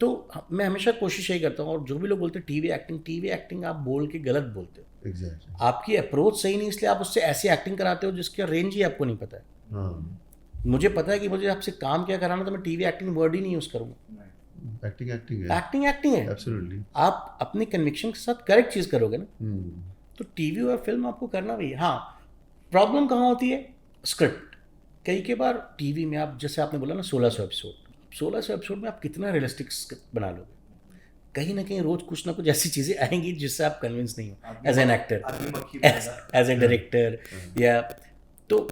तो मैं हमेशा कोशिश यही करता हूँ। और जो भी लोग बोलते हैं टीवी एक्टिंग आप बोल के गलत बोलते हो। एग्जैक्टली, आपकी अप्रोच सही नहीं, इसलिए आप उससे ऐसी एक्टिंग कराते हो जिसका रेंज ही आपको नहीं पता है। हाँ, मुझे पता है कि मुझे आपसे काम क्या कराना, तो मैं टीवी एक्टिंग वर्ड ही नहीं यूज़ करूँगा। एक्टिंग है, एक्टिंग है। एब्सोल्युटली। आप अपनी कन्विक्शन के साथ करेक्ट चीज़ करोगे ना, तो टीवी और फिल्म आपको करना भी है। हाँ, प्रॉब्लम कहाँ होती है, स्क्रिप्ट। कई के बार टीवी में आप, जैसे आपने बोला ना 1600 एपिसोड में आप कितना रियलिस्टिक स्क्रिप्ट बना लोगे। कहीं ना कहीं रोज कुछ ना कुछ ऐसी चीज़ें आएंगी जिससे आप कन्विंस नहीं हो as an actor, as a director, या तो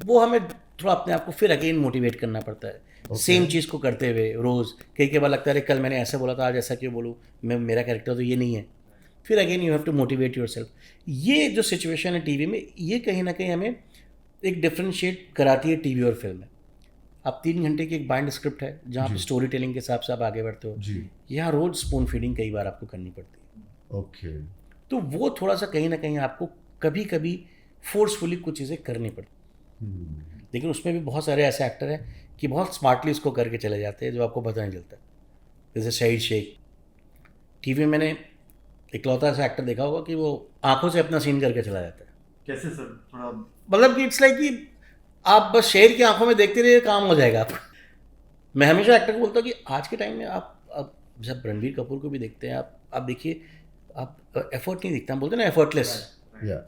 वो हमें थोड़ा अपने आप को फिर अगेन मोटिवेट करना पड़ता है। सेम चीज़ को करते हुए रोज़ कई बार लगता है अरे कल मैंने ऐसा बोला था, आज ऐसा क्यों बोलूँ, मेरा कैरेक्टर तो ये नहीं है। फिर again you have to motivate yourself. ये जो सिचुएशन है टीवी में, ये कहीं ना कहीं हमें एक डिफ्रेंशिएट कराती है टीवी और फिल्म में। आप 3 घंटे की एक बाइंड स्क्रिप्ट है जहाँ पे स्टोरी टेलिंग के हिसाब से आप आगे बढ़ते हो जी, यहाँ रोज स्पून फीडिंग कई बार आपको करनी पड़ती है। ओके, तो वो थोड़ा सा कहीं ना कहीं आपको कभी कभी फोर्सफुली कुछ चीज़ें करनी पड़ती। लेकिन उसमें भी बहुत सारे ऐसे एक्टर हैं कि बहुत स्मार्टली इसको करके चले जाते हैं जो आपको पता नहीं चलता। जैसे शहीद शेख, टीवी में मैंने इकलौता ऐसा एक्टर देखा होगा कि वो आंखों से अपना सीन करके चला जाता है। कैसे सर, थोड़ा मतलब कि इट्स लाइक कि आप बस शेर की आंखों में देखते रहिए, काम हो जाएगा आपका। मैं हमेशा एक्टर को बोलता हूँ कि आज के टाइम में आप जब रणबीर कपूर को भी देखते हैं, आप देखिए, आप एफर्ट नहीं दिखता, हम बोलते हैं ना एफर्टलेस। या,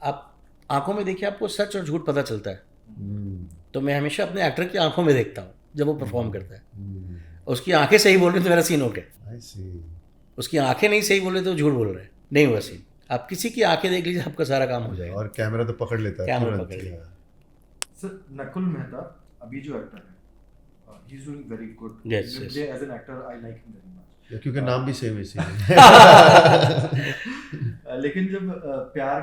आप आंखों में देखिए, आपको सच और झूठ पता चलता है। तो मैं हमेशा अपने एक्टर की आंखों में देखता हूँ जब वो परफॉर्म करता है। उसकी आंखें सही बोल रही तो मेरा सीन हो गया, आई सी, उसकी आंखें नहीं सही बोल रही तो झूठ बोल रहे हैं, नहीं हुआ सीन। आप किसी की आंखें देख लीजिए, आपका सारा काम हो जाएगा। और कैमरा तो पकड़ लेता है, कैमरा तुरंत, पकड़ लेता या। सर नकुल मेहता अभी जो एक्टर है, he is doing very good. Yes, yes. As an actor I like him very much. Yeah, क्योंकि नाम भी सेम है लेकिन जब प्यार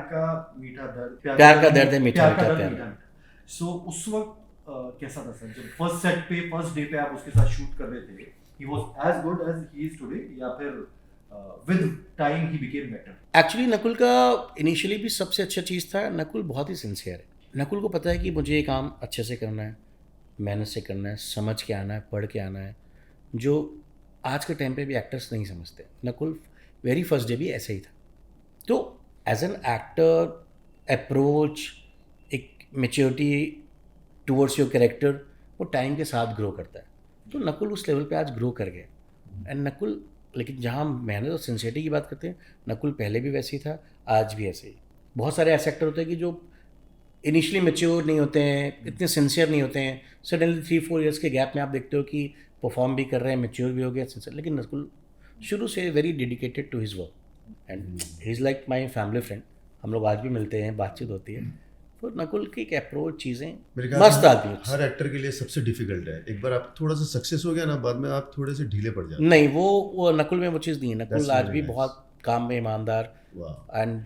का दर्द है मीठा प्यार। सो उस वक्त कैसा था सर, जब फर्स्ट डे पे आप उसके साथ शूट कर रहे थे, he was as good as he is today, या फिर with time he became better? Actually Nakul का इनिशियली भी सबसे अच्छा चीज़ था, नकुल बहुत ही सिंसियर है। नकुल को पता है कि मुझे ये काम अच्छे से करना है, मेहनत से करना है, समझ के आना है, पढ़ के आना है, जो आज के टाइम पे भी एक्टर्स नहीं समझते। नकुल वेरी फर्स्ट डे भी ऐसे ही था। तो एज एन एक्टर अप्रोच, एक मेच्योरिटी टूवर्ड्स योर कैरेक्टर, वो टाइम के साथ ग्रो करता है। तो नकुल उस लेवल पे आज ग्रो कर गया। एंड नकुल, लेकिन जहाँ हम मेहनत और सिंसियरिटी की बात करते हैं, नकुल पहले भी वैसे ही था, आज भी ऐसे ही। बहुत सारे ऐसे एक्टर होते हैं कि जो इनिशियली मेच्योर नहीं होते हैं, इतने सिंसियर नहीं होते हैं, सडनली 3-4 ईयर्स के गैप में आप देखते हो कि परफॉर्म भी कर रहे हैं, मेच्योर भी हो गया, सिंसियर। लेकिन नकुल शुरू से very dedicated to his work and he is like my family friend. हम लोग आज भी मिलते हैं, बातचीत होती है। तो नकुल की एक अप्रोच, चीज़ें मेरे ख्याल मस्त से आती हैं। हर एक्टर के लिए सबसे डिफिकल्ट है, एक बार आप थोड़ा सा सक्सेस हो गया ना, बाद में आप थोड़े से ढीले पड़ जाते नहीं, वो नकुल में वो चीज़ नहीं है। नकुल That's आज very भी nice. बहुत काम में ईमानदार हैं। वाह। And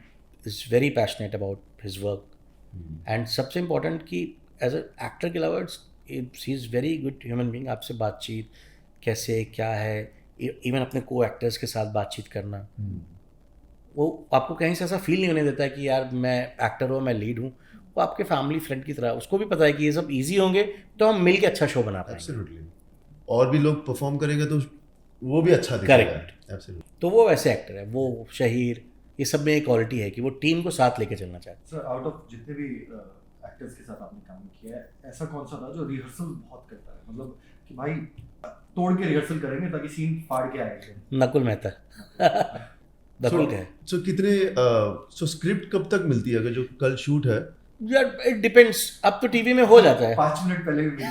is very passionate about his work. And सबसे इम्पोर्टेंट कि एज अ एक्टर के अलावा he is very good human being. आपसे बातचीत कैसे क्या है, इवन अपने को एक्टर्स के साथ बातचीत करना, वो आपको कहीं से ऐसा फील नहीं होने देता है कि यार मैं एक्टर हूँ, मैं लीड हूँ। वो आपके फैमिली फ्रेंड की तरह, उसको भी पता है कि ये सब ईजी होंगे तो हम मिल के अच्छा शो बना पाएंगे। एब्सोल्युटली। और भी लोग परफॉर्म करेंगे तो वो भी अच्छा दिखेगा। Correct. एब्सोल्युटली। तो वो वैसे एक्टर है, वो शहीर, ये सब में एक क्वालिटी है कि वो टीम को साथ लेके चलना चाहते सर आउट ऑफ जितने भी एक्टर्स के साथ आपने काम किया है, ऐसा कौन सा था जो रिहर्सल बहुत करता है, मतलब कि भाई तोड़ के रिहर्सल करेंगे ताकि सीन फाड़ के आएगा? हैं। नकुल मेहता नकुल का है सो कितने सो स्क्रिप्ट कब तक मिलती है, अगर जो कल शूट है? यार, इट डिपेंड्स। अब तो टीवी में हो जाता है। 5 मिनट पहले भी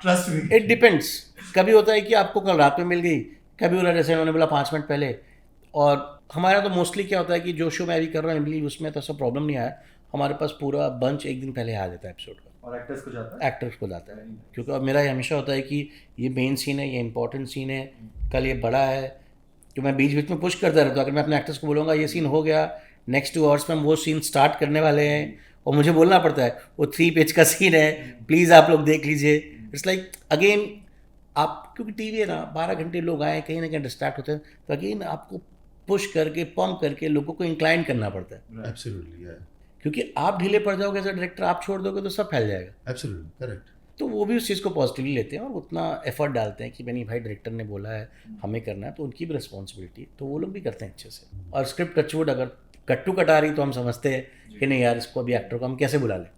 ट्रस्ट मी। It depends. कभी होता है कि आपको कल रात में मिल गई, कभी बोला जैसे उन्होंने बोला 5 मिनट पहले। और हमारा तो मोस्टली क्या होता है कि जो शो मैं अभी कर रहा हूँ इमली, उसमें तो ऐसा प्रॉब्लम नहीं आया। हमारे पास पूरा बंच एक दिन पहले आ जाता है एपिसोड का, और एक्टर्स को जाता है? एक्टर्स को जाता है। क्योंकि अब मेरा ये हमेशा होता है कि ये मेन सीन है, ये इंपॉर्टेंट सीन है, कल ये बड़ा है, तो मैं बीच बीच में पुश करता रहता हूँ। अगर मैं अपने एक्टर्स को बोलूँगा ये सीन हो गया, नेक्स्ट 2 आवर्स में हम वो सीन स्टार्ट करने वाले हैं, और मुझे बोलना पड़ता है वो 3 पेज का सीन है, प्लीज़ आप लोग देख लीजिए। इट्स लाइक अगेन आप, क्योंकि टीवी है ना, 12 घंटे लोग आए, कहीं ना कहीं डिस्ट्रैक्ट होते हैं, तो अगेन आपको पुश करके पंप करके लोगों को इंक्लाइन करना पड़ता है। एब्सोल्युटली, या क्योंकि आप ढीले पड़ जाओगे एज अ डायरेक्टर, आप छोड़ दोगे तो सब फैल जाएगा। Absolutely correct. तो वो भी उस चीज़ को पॉजिटिवली लेते हैं और उतना एफर्ट डालते हैं कि नहीं भाई डायरेक्टर ने बोला है हमें करना है, तो उनकी भी रिस्पॉन्सिबिलिटी है, तो वो लोग भी करते हैं अच्छे से। और स्क्रिप्ट टचवुड अगर कट्टू कट आ रही तो हम समझते हैं कि नहीं यार, इसको अभी एक्टर को हम कैसे बुला लें।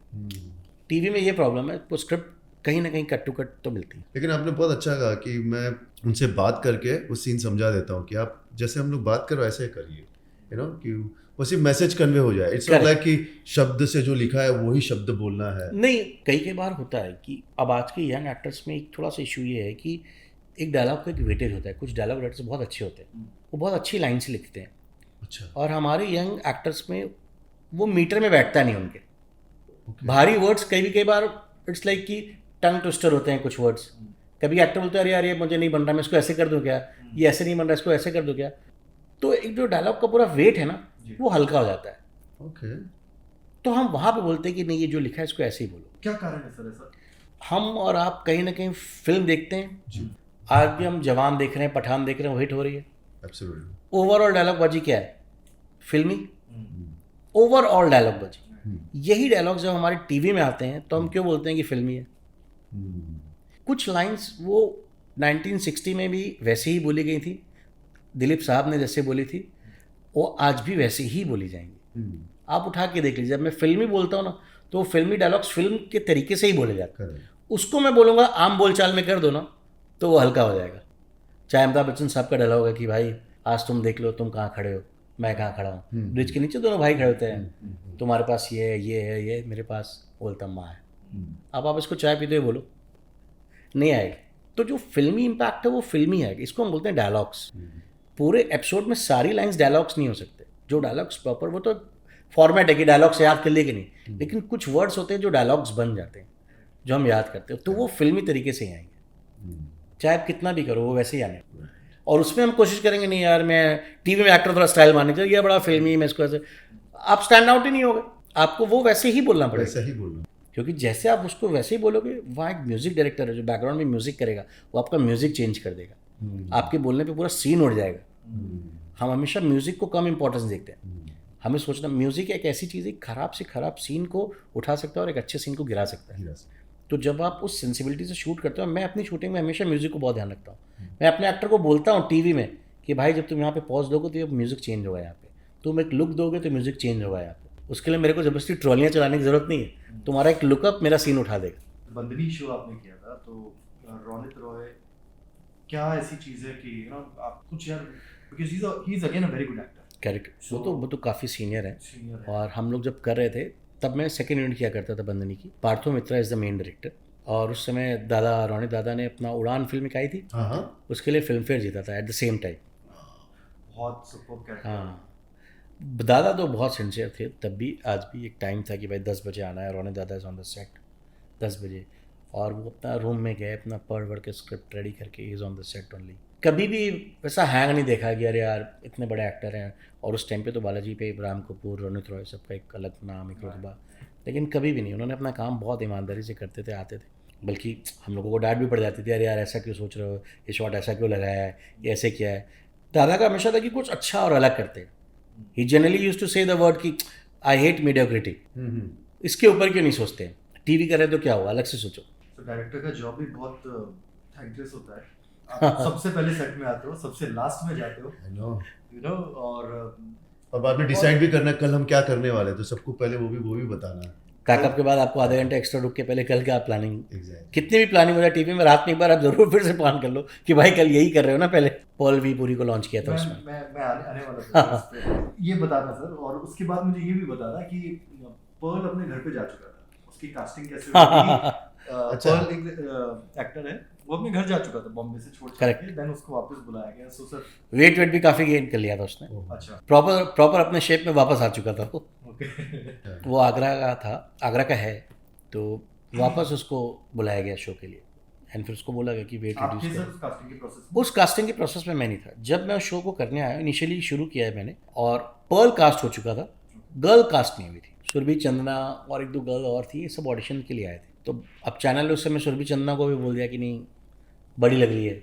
टीवी में ये प्रॉब्लम है, तो स्क्रिप्ट कहीं ना कहीं कट्टू कट तो मिलती है। लेकिन आपने बहुत अच्छा कहा कि मैं उनसे बात करके वो सीन समझा देता हूँ कि आप जैसे हम लोग बात करो ऐसे करिए, यू नो, कि वो सिर्फ मैसेज कन्वे हो जाए। इट्स नॉट लाइक कि शब्द से जो लिखा है वही शब्द बोलना है। नहीं, कई बार होता है कि अब आज के यंग एक्टर्स में एक थोड़ा सा इशू ये है कि एक डायलॉग का एक वेटेज होता है। कुछ डायलॉग राइटर्स बहुत अच्छे होते हैं, वो बहुत अच्छी लाइन से लिखते हैं, अच्छा। और हमारे यंग एक्टर्स में वो मीटर में बैठता नहीं उनके। भारी वर्ड्स कई बार इट्स लाइक कि टंग ट्विस्टर होते हैं कुछ वर्ड्स। कभी एक्टर बोलते हैं अरे यार ये मुझे नहीं बन रहा, मैं इसको ऐसे कर दूं क्या, ये ऐसे नहीं बन रहा, इसको ऐसे कर दूं क्या। तो एक जो डायलॉग का पूरा वेट है ना, वो हल्का हो जाता है। ओके। तो हम वहाँ पे बोलते हैं कि नहीं, ये जो लिखा है इसको ऐसे ही बोलो। क्या कारण है सर ऐसा? हम और आप कहीं ना कहीं फिल्म देखते हैं जी। आज भी, हम जवान देख रहे हैं, पठान देख रहे हैं, वो हिट हो रही है। एब्सोल्युटली। ओवरऑल डायलॉग बाजी क्या है? फिल्मी ओवरऑल डायलॉग बाजी। यही डायलॉग जब हमारे टीवी में आते हैं तो हम क्यों बोलते हैं कि फिल्मी है? कुछ लाइंस वो 1960 में भी वैसे ही बोली गई थी, दिलीप साहब ने जैसे बोली थी, वो आज भी वैसे ही बोली जाएंगी। आप उठा के देख लीजिए, जब मैं फिल्मी बोलता हूँ ना, तो वो फिल्मी डायलॉग्स फिल्म के तरीके से ही बोले जाते हैं। उसको मैं बोलूँगा आम बोलचाल में कर दो ना, तो वो हल्का हो जाएगा। चाहे अमिताभ बच्चन साहब का डायलॉग है कि भाई आज तुम देख लो, तुम कहाँ खड़े हो, मैं कहाँ खड़ा हूँ, ब्रिज के नीचे दोनों भाई खड़े होते हैं, तुम्हारे पास ये है, ये है, ये मेरे पास बोलता माँ है। अब आप इसको चाय पीते हुए बोलो, नहीं आएगी। तो जो फिल्मी इम्पैक्ट है वो फिल्मी है, इसको हम बोलते हैं डायलॉग्स। पूरे एपिसोड में सारी लाइंस डायलॉग्स नहीं हो सकते। जो डायलॉग्स प्रॉपर, वो तो फॉर्मेट है कि डायलॉग से याद कर लिए कि नहीं, लेकिन कुछ वर्ड्स होते हैं जो डायलॉग्स बन जाते हैं, जो हम याद करते हैं, तो वो फिल्मी तरीके से ही आएंगे। चाहे आप कितना भी करो वो वैसे ही आने। और उसमें हम कोशिश करेंगे नहीं यार मैं टीवी में एक्टर थोड़ा स्टाइल मारने चाहिए, ये बड़ा फिल्मी, मैं इसको ऐसे, आप स्टैंड आउट ही नहीं होगे। आपको वो वैसे ही बोलना पड़ेगा, वैसे ही बोलना, क्योंकि जैसे आप उसको वैसे ही बोलोगे, वहाँ एक म्यूजिक डायरेक्टर है जो बैकग्राउंड में म्यूजिक करेगा, वो आपका म्यूजिक चेंज कर देगा। आपके बोलने पे पूरा सीन उड़ जाएगा। हम हमेशा म्यूजिक को कम इंपॉर्टेंस देखते हैं। हमें सोचना म्यूजिक एक ऐसी चीज़ है, खराब से खराब सीन को उठा सकता है और एक अच्छे सीन को गिरा सकता है। तो जब आप उस सेंसिबिलिटी से शूट करते हो, मैं अपनी शूटिंग में हमेशा म्यूज़िक को बहुत ध्यान रखता हूँ। मैं अपने एक्टर को बोलता हूँ टीवी में कि भाई जब तुम यहाँ पे पॉज दोगे तो ये म्यूज़िक चेंज होगा यहाँ पे, तुम एक लुक दोगे तो म्यूज़िक चेंज होगा यहाँ पे। उसके लिए मेरे को ज़बरदस्ती ट्रॉलियाँ चलाने की ज़रूरत नहीं है, तुम्हारा एक लुकअप मेरा सीन उठा देगा। बंदनी शो आपने किया था, तो रोनित रॉय क्या ऐसी चीज़ है कि आप कुछ यार, because he is again a very good actor, character वो तो काफ़ी सीनियर है। सीनियर है। और हम लोग जब कर रहे थे तब मैं सेकेंड यूनिट किया करता था बंदनी की। पार्थो मित्रा इज़ द मेन डायरेक्टर, और उस समय दादा रोनित दादा ने अपना उड़ान फिल्म निकाली थी, उसके लिए फिल्म फेयर जीता था एट द सेम टाइम। बहुत सुपर कैरेक्टर। हाँ, दादा तो बहुत सिंसियर थे तब भी, आज भी। एक टाइम था कि भाई 10 बजे आना है, रोनित दादा इज़ ऑन द सेट 10 बजे, और वो अपना रूम में गए, अपना पढ़ वढ़ के स्क्रिप्ट रेडी करके is on the set only. कभी भी वैसा हैंग नहीं देखा कि अरे यार इतने बड़े एक्टर हैं। और उस टाइम पे तो बालाजी पे राम कपूर, रोनित रॉय, सबका एक अलग नाम, एक रुतबा, लेकिन कभी भी नहीं। उन्होंने अपना काम बहुत ईमानदारी से करते थे, आते थे। बल्कि हम लोगों को डांट भी पड़ जाती थी, अरे यार ऐसा क्यों सोच रहे हो, ये शॉट ऐसा क्यों लगाया है, ये ऐसे किया है। दादा का हमेशा था कि कुछ अच्छा और अलग करते हैं। ही जनरली यूज टू से द वर्ड कि आई हेट मीडियोक्रिटी, इसके ऊपर क्यों नहीं सोचते हैं, टीवी कर रहे तो क्या हुआ, अलग से सोचो। तो डायरेक्टर का जॉब भी बहुत थैंकलेस होता है। आप सबसे पहले सेट में आते हो, सबसे लास्ट में जाते हो, यू नो, और बाद में डिसाइड भी करना कल हम क्या करने वाले, तो सबको पहले वो भी बताना है। पैकअप के बाद आपको आधे घंटे एक्स्ट्रा रुक के पहले कल क्या प्लानिंग, Exactly. कितनी भी प्लानिंग हो जाए टीवी में, रात में एक बार आप जरूर फिर से प्लान कर लो कि भाई कल यही कर रहे हो ना। पहले पॉल भी पूरी को लॉन्च किया था उसमें। मैं आने वाला था इस पे। ये बताना सर, और उसके बाद मुझे ये भी बताना कि पर्ल अपने घर पे जा चुका था, उसकी कास्टिंग कैसे हुई? पर्ल एक एक्टर है, वो अपने घर जा चुका था बॉम्बे से छोड़ के, देन उसको वापस बुलाया गया। सो सर वेट भी काफ़ी गेन कर लिया था उसने। अच्छा, प्रॉपर अपने शेप में वापस आ चुका था वो। ओके। वो आगरा का था, आगरा का है, तो वापस उसको बुलाया गया शो के लिए। एंड फिर उसको बोला गया कि वेट आपके रिड्यूस सर करो। उस कास्टिंग के प्रोसेस उस कास्टिंग के प्रोसेस में मैं नहीं था। जब मैं उस शो को करने आया, इनिशियली शुरू किया है मैंने, और पर्ल कास्ट हो चुका था, गर्ल कास्ट नहीं हुई थी। सुरभि चंदना और एक दो गर्ल और थी, ये सब ऑडिशन के लिए आए थे। तो अब चैनल ने उस समय सुरभि चंदना को भी बोल दिया कि नहीं बड़ी लग रही है।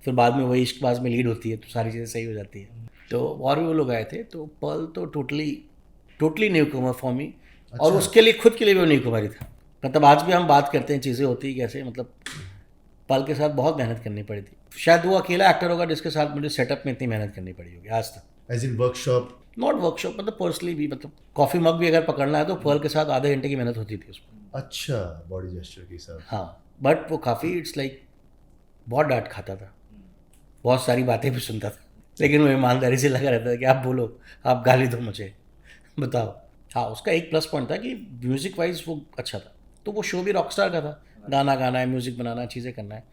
फिर बाद में वही इश्कबाज में लीड होती है तो सारी चीज़ें सही हो जाती है। तो और भी वो लोग आए थे, तो पर्ल तो totally new Qamar for me. और उसके लिए खुद के लिए भी वो न्यू कमर ही था। मतलब आज भी हम बात करते हैं चीज़ें होती कैसे, मतलब पल के साथ बहुत मेहनत करनी पड़ी थी। शायद वो अकेला एक्टर होगा जिसके साथ मुझे सेटअप में इतनी मेहनत करनी पड़ी होगी आज तक। As in workshop, not workshop, मतलब पर्सनली भी, मतलब कॉफ़ी मग भी अगर पकड़ना है तो पर्ल के साथ आधे घंटे की मेहनत होती थी उसमें। अच्छा, बॉडी जेस्चर के साथ। हाँ, बट वो काफ़ी इट्स लाइक बहुत डांट खाता था, बहुत सारी बातें भी सुनता था, लेकिन वो ईमानदारी से लगा रहता था कि आप बोलो, आप गाली दो मुझे, बताओ। हाँ, उसका एक प्लस पॉइंट था कि म्यूज़िक वाइज वो अच्छा था। तो वो शो भी रॉकस्टार का था, गाना गाना है, म्यूज़िक बनाना है, चीज़ें करना है।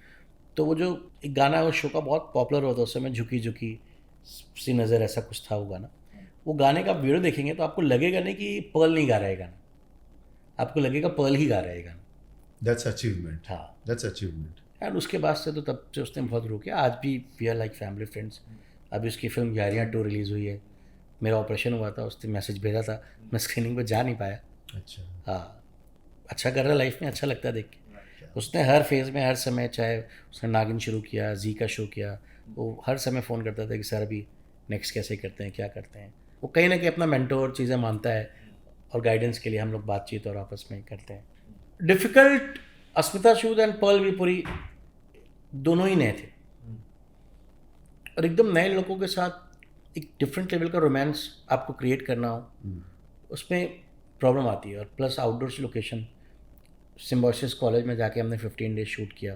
तो वो जो एक गाना है उस शो का बहुत पॉपुलर हुआ था उस समय, झुकी झुकी सी नज़र, ऐसा कुछ था वो गाना। वो गाने का वीडियो देखेंगे तो आपको लगेगा नहीं कि पर्ल नहीं गा रहा है गाना, आपको लगेगा पर्ल ही गा रहा है गाना। That's achievement. हाँ, दैट्स अचीवमेंट। एंड उसके बाद से तो तब से उसने बहुत ग्रो किया। आज भी we are like family friends. अभी उसकी फिल्म यारियाँ 2 रिलीज़ हुई है। मेरा ऑपरेशन हुआ था, उसने मैसेज भेजा था, मैं स्क्रीनिंग पर जा नहीं पाया। अच्छा। हाँ, अच्छा कर रहा है लाइफ में, अच्छा लगता है देख के। उसने हर फेज़ में, हर समय, चाहे उसने नागिन शुरू किया, जी का शो किया, वो हर समय फ़ोन करता था कि सर अभी नेक्स्ट कैसे करते हैं, क्या करते हैं। वो कहीं ना कहीं अपना मेंटोर चीज़ें मानता है, और गाइडेंस के लिए हम लोग बातचीत और आपस में करते हैं। डिफ़िकल्ट, अस्मिता सूद एंड पर्ल विपुरी दोनों ही नए थे, और एकदम नए लोगों के साथ एक डिफरेंट लेवल का रोमांस आपको क्रिएट करना हो, उसमें प्रॉब्लम आती है। और plus outdoors location, Symbiosis college में जाके हमने 15 डेज शूट किया।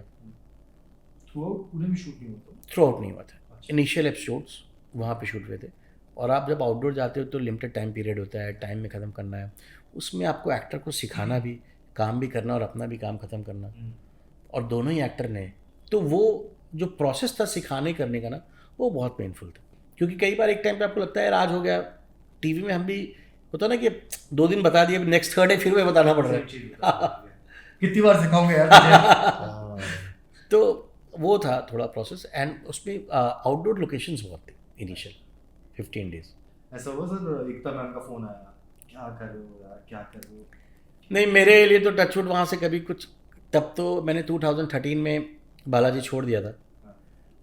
थ्रू आउट पूरे में शूट नहीं होता? थ्रू आउट नहीं हुआ था, इनिशियल एपिसोड्स वहाँ पे शूट हुए थे। और आप जब आउटडोर जाते हो तो लिमिटेड टाइम पीरियड होता है, टाइम में ख़त्म करना है। उसमें आपको एक्टर को सिखाना भी, काम भी करना और अपना भी काम ख़त्म करना, और दोनों ही एक्टर ने। तो वो जो प्रोसेस था सिखाने करने का ना, वो बहुत पेनफुल था। क्योंकि कई बार एक टाइम पे आपको लगता है यार आज हो गया, टीवी में हम भी होता ना कि 2 दिन बता दिए, नेक्स्ट 3rd डे फिर वही बताना पड़ रहा है। कितनी बार सिखाऊंगे यार तुझे? तो वो था थोड़ा प्रोसेस। एंड उसमें आउटडोर लोकेशंस बहुत थे इनिशियल 15 डेज। ऐसा हुआ सर, एकता मैम का फोन आया, क्या कर रहे हो यार, क्या कर रहे हो? नहीं, मेरे लिए तो टचवुड वहाँ से कभी कुछ, तब तो मैंने 2013 में बालाजी छोड़ दिया था,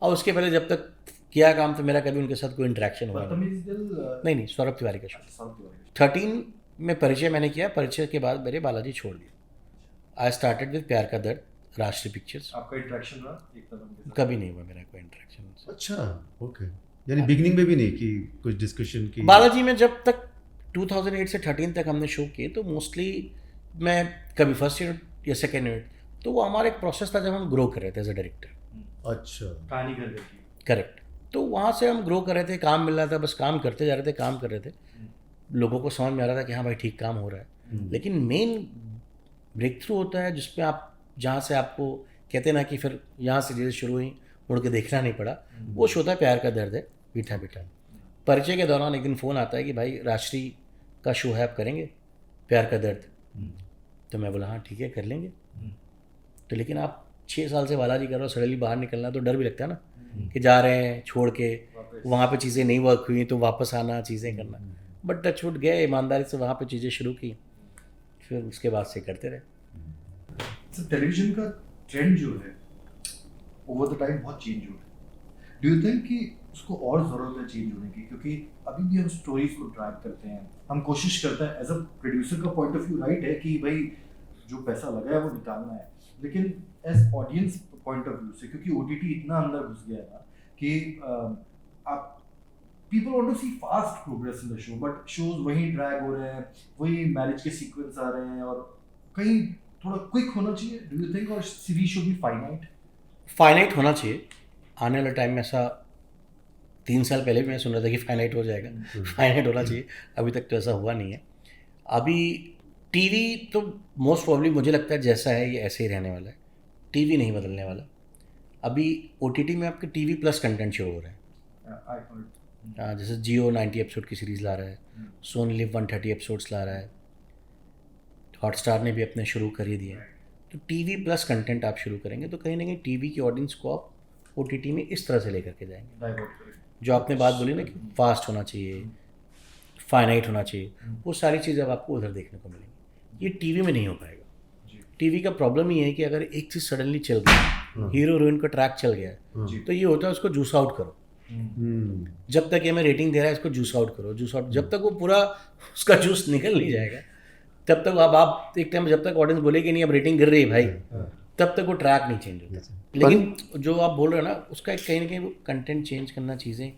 और उसके पहले जब तक किया काम तो मेरा कभी उनके साथ कोई इंटरेक्शन हुआ नहीं। सौरभ तिवारी का शो 13 में परिचय मैंने किया, परिचय के बाद मेरे बालाजी छोड़ दिया। आई स्टार्टेड विद प्यार का दर्द, राष्ट्रीय पिक्चर्स। आपका इंटरेक्शन रहा एकता मैम के साथ? कभी नहीं हुआ मेरा कोई इंटरेक्शन। अच्छा, ओके। यानी बिगनिंग में भी नहीं कि कुछ डिस्कशन की? बालाजी में जब तक 2008 से 13 तक हमने शो किए तो मोस्टली मैं कभी फर्स्ट यूनिट या सेकेंड यूनिट, तो वो हमारा एक प्रोसेस था जब हम ग्रो कर रहे थे एज अ डायरेक्टर। अच्छा, कहानी घर घर की। करेक्ट। तो वहाँ से हम ग्रो कर रहे थे, काम मिल रहा था, बस काम करते जा रहे थे, काम कर रहे थे, लोगों को समझ में आ रहा था कि हाँ भाई ठीक काम हो रहा है। लेकिन मेन ब्रेक थ्रू होता है जिसपे आप, जहाँ से आपको कहते ना कि फिर यहाँ से जैसे शुरू हुई मुड़ के देखना नहीं पड़ा, वो शो था प्यार का दर्द है मीठा मीठा। परिचय के दौरान एक दिन फ़ोन आता है कि भाई राष्ट्रीय का शो है, आप करेंगे प्यार का दर्द? तो मैं बोला हाँ ठीक है कर लेंगे। तो लेकिन आप 6 साल से बालाजी कर रहे हो, सडनली बाहर निकलना तो डर भी लगता है ना कि जा रहे हैं छोड़ के, वहाँ पे चीज़ें नहीं वर्क हुई तो वापस आना, चीज़ें करना। बट टचवुड गए, ईमानदारी से वहाँ पे चीज़ें शुरू की, फिर उसके बाद से करते रहे। टेलीविजन का ट्रेंड जो है ओवर द टाइम बहुत चेंज हुआ है। डू यू थिंक कि उसको और ज़रूरत है चेंज होने की? क्योंकि अभी भी हम स्टोरीज को ड्राइव करते हैं, हम कोशिश करते हैं, एज अ प्रोड्यूसर का पॉइंट ऑफ व्यू राइट है कि भाई जो पैसा लगा है वो निकालना है, लेकिन as audience point of view से, क्योंकि ओटीटी इतना अंदर घुस गया ना कि आप people want to see fast progress in the show, but shows वही ड्रैग हो रहे हैं, वही मैरिज के सीक्वेंस आ रहे हैं, और कहीं थोड़ा क्विक होना चाहिए। डू यू थिंक और सीरीज शुड बी फाइनाइट होना चाहिए। आने वाले टाइम में ऐसा 3 साल पहले भी मैं सुन रहा था कि फाइनाइट हो जाएगा, फाइनाइट होना चाहिए, अभी तक तो ऐसा हुआ नहीं है। अभी टीवी तो मोस्ट प्रॉब्ली मुझे लगता है जैसा है ये ऐसे ही रहने वाला है, टीवी नहीं बदलने वाला। अभी ओटीटी में आपके टीवी प्लस कंटेंट शो हो रहे हैं। जैसे जियो 90 एपिसोड की सीरीज़ ला रहा है, सोनी लिव 130 एपिसोड्स ला रहा है, हॉटस्टार ने भी अपने शुरू कर ही दिए। तो टीवी प्लस कंटेंट आप शुरू करेंगे तो कहीं ना कहीं टीवी की ऑडियंस को आप ओटीटी में इस तरह से लेकर के जाएंगे। जो आपने बात बोली ना कि फास्ट होना चाहिए, फाइनाइट होना चाहिए, वो सारी चीज़ अब आपको उधर देखने को मिलेंगी। ये टीवी में नहीं हो पाएगा। टीवी का प्रॉब्लम ये है कि अगर एक चीज़ सडनली चल गई, हीरो हीरोइन का ट्रैक चल गया है, तो ये होता है उसको जूस आउट करो। जब तक ये मैं रेटिंग दे रहा है इसको जूस आउट करो, जूस आउट, जब तक वो पूरा उसका जूस निकल नहीं जाएगा तब तक अब आप एक टाइम जब तक ऑडियंस बोलेगी नहीं अब रेटिंग गिर रही है भाई, तब तक वो ट्रैक नहीं चेंज होता। लेकिन जो आप बोल रहे हो ना उसका एक कहीं ना कहीं वो कंटेंट चेंज करना, चीज़ें।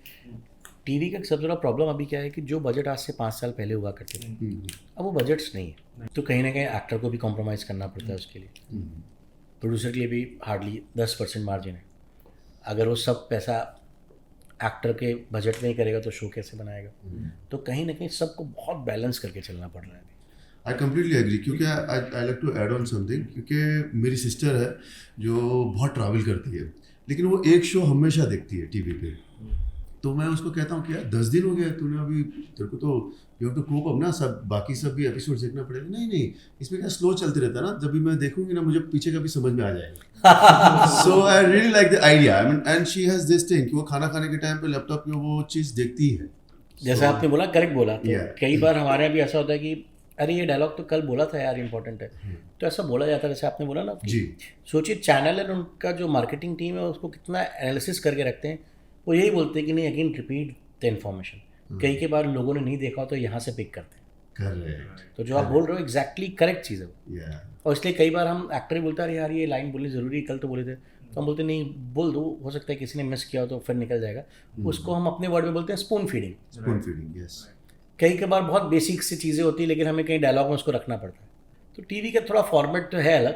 टीवी का सबसे बड़ा प्रॉब्लम अभी क्या है कि जो बजट आज से 5 साल पहले हुआ करते थे अब वो बजट्स नहीं है, तो कहीं ना कहीं एक्टर को भी कॉम्प्रोमाइज़ करना पड़ता है उसके लिए। प्रोड्यूसर के लिए भी हार्डली 10% मार्जिन है। अगर वो सब पैसा एक्टर के बजट में ही करेगा तो शो कैसे बनाएगा? तो कहीं ना कहीं सबको बहुत बैलेंस करके चलना पड़ रहा है। आई कम्प्लीटली एग्री, क्योंकि I like to add on something, क्योंकि मेरी सिस्टर है जो बहुत ट्रैवल करती है, लेकिन वो एक शो हमेशा देखती है टीवी पे। तो मैं उसको कहता हूँ कि यार 10 दिन हो गया तूने, अभी तेरे को तो you have to cope up ना, सब बाकी सब भी एपिसोड देखना पड़ेगा। नहीं नहीं, इसमें क्या स्लो चलते रहता है ना, जब भी मैं देखूंगी ना मुझे पीछे का भी समझ में आ जाएगा। So I really like the idea, I mean, and she has this thing कि वो खाना खाने के टाइम पे लैपटॉप पे वो चीज़ देखती है। जैसे आपने बोला, करेक्ट बोला। तो कई बार हमारे यहाँ भी ऐसा होता है कि अरे ये डायलॉग तो कल बोला था यार, इंपॉर्टेंट है, तो ऐसा बोला जाता है। जैसे आपने बोला ना जी, सोचिए चैनल है उनका जो मार्केटिंग टीम है उसको कितना एनालिसिस करके रखते हैं। वो यही बोलते हैं कि नहीं अगेन रिपीट द इन्फॉर्मेशन। कई के बार लोगों ने नहीं देखा तो यहाँ से पिक करते हैं। करेक्ट। तो जो आप बोल रहे हो एग्जैक्टली करेक्ट चीज़ है वो। और इसलिए कई बार हम एक्टर ही बोलता है यार ये लाइन बोलनी ज़रूरी है, कल तो बोले थे, तो हम बोलते नहीं बोल दो, हो सकता है किसी ने मिस किया हो तो फिर निकल जाएगा। उसको हम अपने वर्ड में बोलते हैं spoon feeding. Spoon feeding, yes. कई के बार बहुत बेसिक सी चीज़ें होती है लेकिन हमें कहीं डायलॉग में उसको रखना पड़ता है। तो टीवी का थोड़ा फॉर्मेट तो है अलग,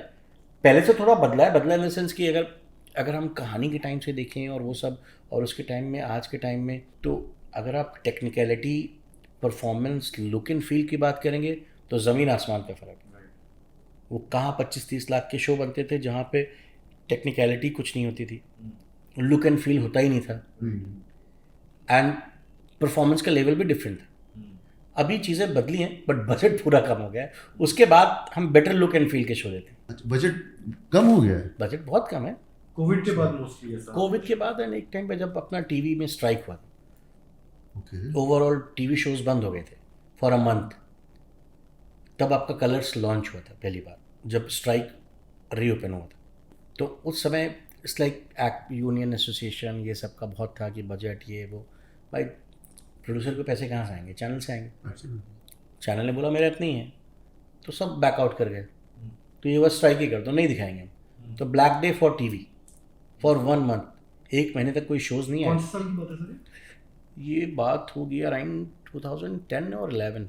पहले से थोड़ा बदला इन द सेंस कि अगर हम कहानी के टाइम से देखें और वो सब, और उसके टाइम में आज के टाइम में, तो अगर आप technicality, performance, look and feel की बात करेंगे तो ज़मीन आसमान का फ़र्क है। वो कहाँ 25-30 लाख के शो बनते थे जहाँ पे टेक्निकलिटी कुछ नहीं होती थी, लुक एंड फील होता ही नहीं था, एंड परफॉर्मेंस का लेवल भी डिफरेंट था। अभी चीज़ें बदली हैं बट बजट पूरा कम हो गया है। उसके बाद हम बेटर लुक एंड फील के शो देते हैं। अच्छा, बजट कम हो गया है? बजट बहुत कम है कोविड के बाद मोस्टली ऐसा। कोविड के बाद एंड एक टाइम पे जब अपना टीवी में स्ट्राइक हुआ था, ओके, ओवरऑल टीवी शोज बंद हो गए थे फॉर अ मंथ, तब आपका कलर्स लॉन्च हुआ था पहली बार जब स्ट्राइक रीओपन हुआ था। तो उस समय it's like act union association ये सब का बहुत था कि बजट ये वो, भाई प्रोड्यूसर को पैसे कहाँ से आएंगे? चैनल से आएंगे। चैनल ने बोला मेरा इतना ही है, तो सब बैकआउट कर गए। तो ये बस स्ट्राइक ही कर दो, नहीं दिखाएंगे हम। तो black day for TV for 1 month, 1 महीने तक कोई शोज नहीं कौन आए। से साल की बात है सर? ये बात होगी अराउंड 2010 और 11,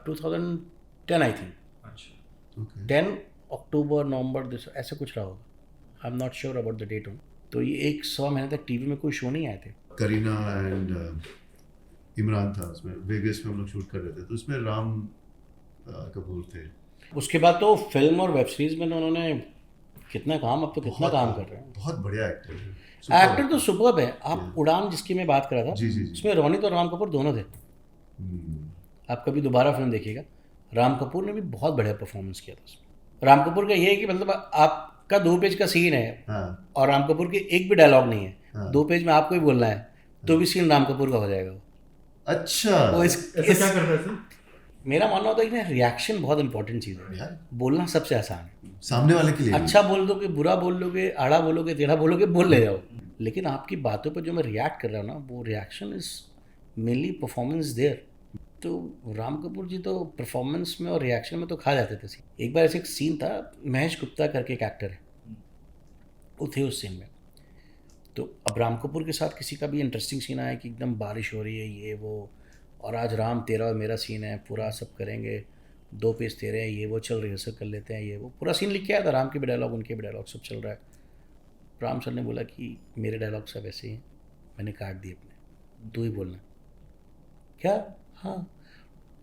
2010 आई थिंक। अच्छा। ओके 10 अक्टूबर नवंबर दिसंबर ऐसा कुछ रहा होगा, I am not sure about the date on. तो ये 100 महीने तक टीवी में कोई शो नहीं आए थे। करीना एंड इमरान था उसमें, वेगस में हम लोग शूट कर रहे थे, तो उसमें राम कपूर थे। उसके बाद तो फिल्म और वेब सीरीज में तो उन्होंने कितना काम, अब तो कितना काम कर रहे हैं। बहुत बढ़िया एक्टर है। एक्टर तो सुपर्ब है। आप उड़ान जिसकी मैं बात कर रहा था, जी जी जी। उसमें रोनित और राम कपूर दोनों थे। हम्म, आप कभी दोबारा फिल्म देखिएगा, राम कपूर ने भी बहुत बढ़िया परफॉर्मेंस किया था उसमें। राम कपूर का ये है कि मतलब आपका 2 पेज का सीन है हाँ और राम कपूर के एक भी डायलॉग नहीं है, हाँ। 2 पेज में आपको ही बोलना है, तो भी सीन राम कपूर का हो जाएगा वो। अच्छा वो ऐसा क्या करता है सर? मेरा मानना होता है कि ना रिएक्शन बहुत इंपॉर्टेंट चीज़ है। यार, बोलना सबसे आसान है। सामने वाले के लिए भी। अच्छा बोल दोगे, बुरा बोल दोगे, आड़ा बोलोगे, टेढ़ा बोलोगे, बोल ले जाओ, लेकिन आपकी बातों पर जो मैं रिएक्ट कर रहा हूँ ना, वो reaction is mainly performance there. तो राम कपूर जी तो परफॉर्मेंस में और रिएक्शन में तो खा जाते थे सीन। एक बार ऐसे एक सीन था, महेश गुप्ता करके एक एक्टर है, वो थे उस सीन में। तो अब राम कपूर के साथ किसी का भी इंटरेस्टिंग सीन आया कि एकदम बारिश हो रही है ये वो, और आज राम तेरा और मेरा सीन है, पूरा सब करेंगे, 2 पेज तेरे हैं, ये वो, चल रिहर्सल कर लेते हैं, ये वो पूरा सीन लिख के आया था। राम के भी डायलॉग, उनके भी डायलॉग, सब चल रहा है। राम सर ने बोला कि मेरे डायलॉग सब ऐसे ही हैं, मैंने काट दिए अपने, तू ही बोलना। क्या? हाँ।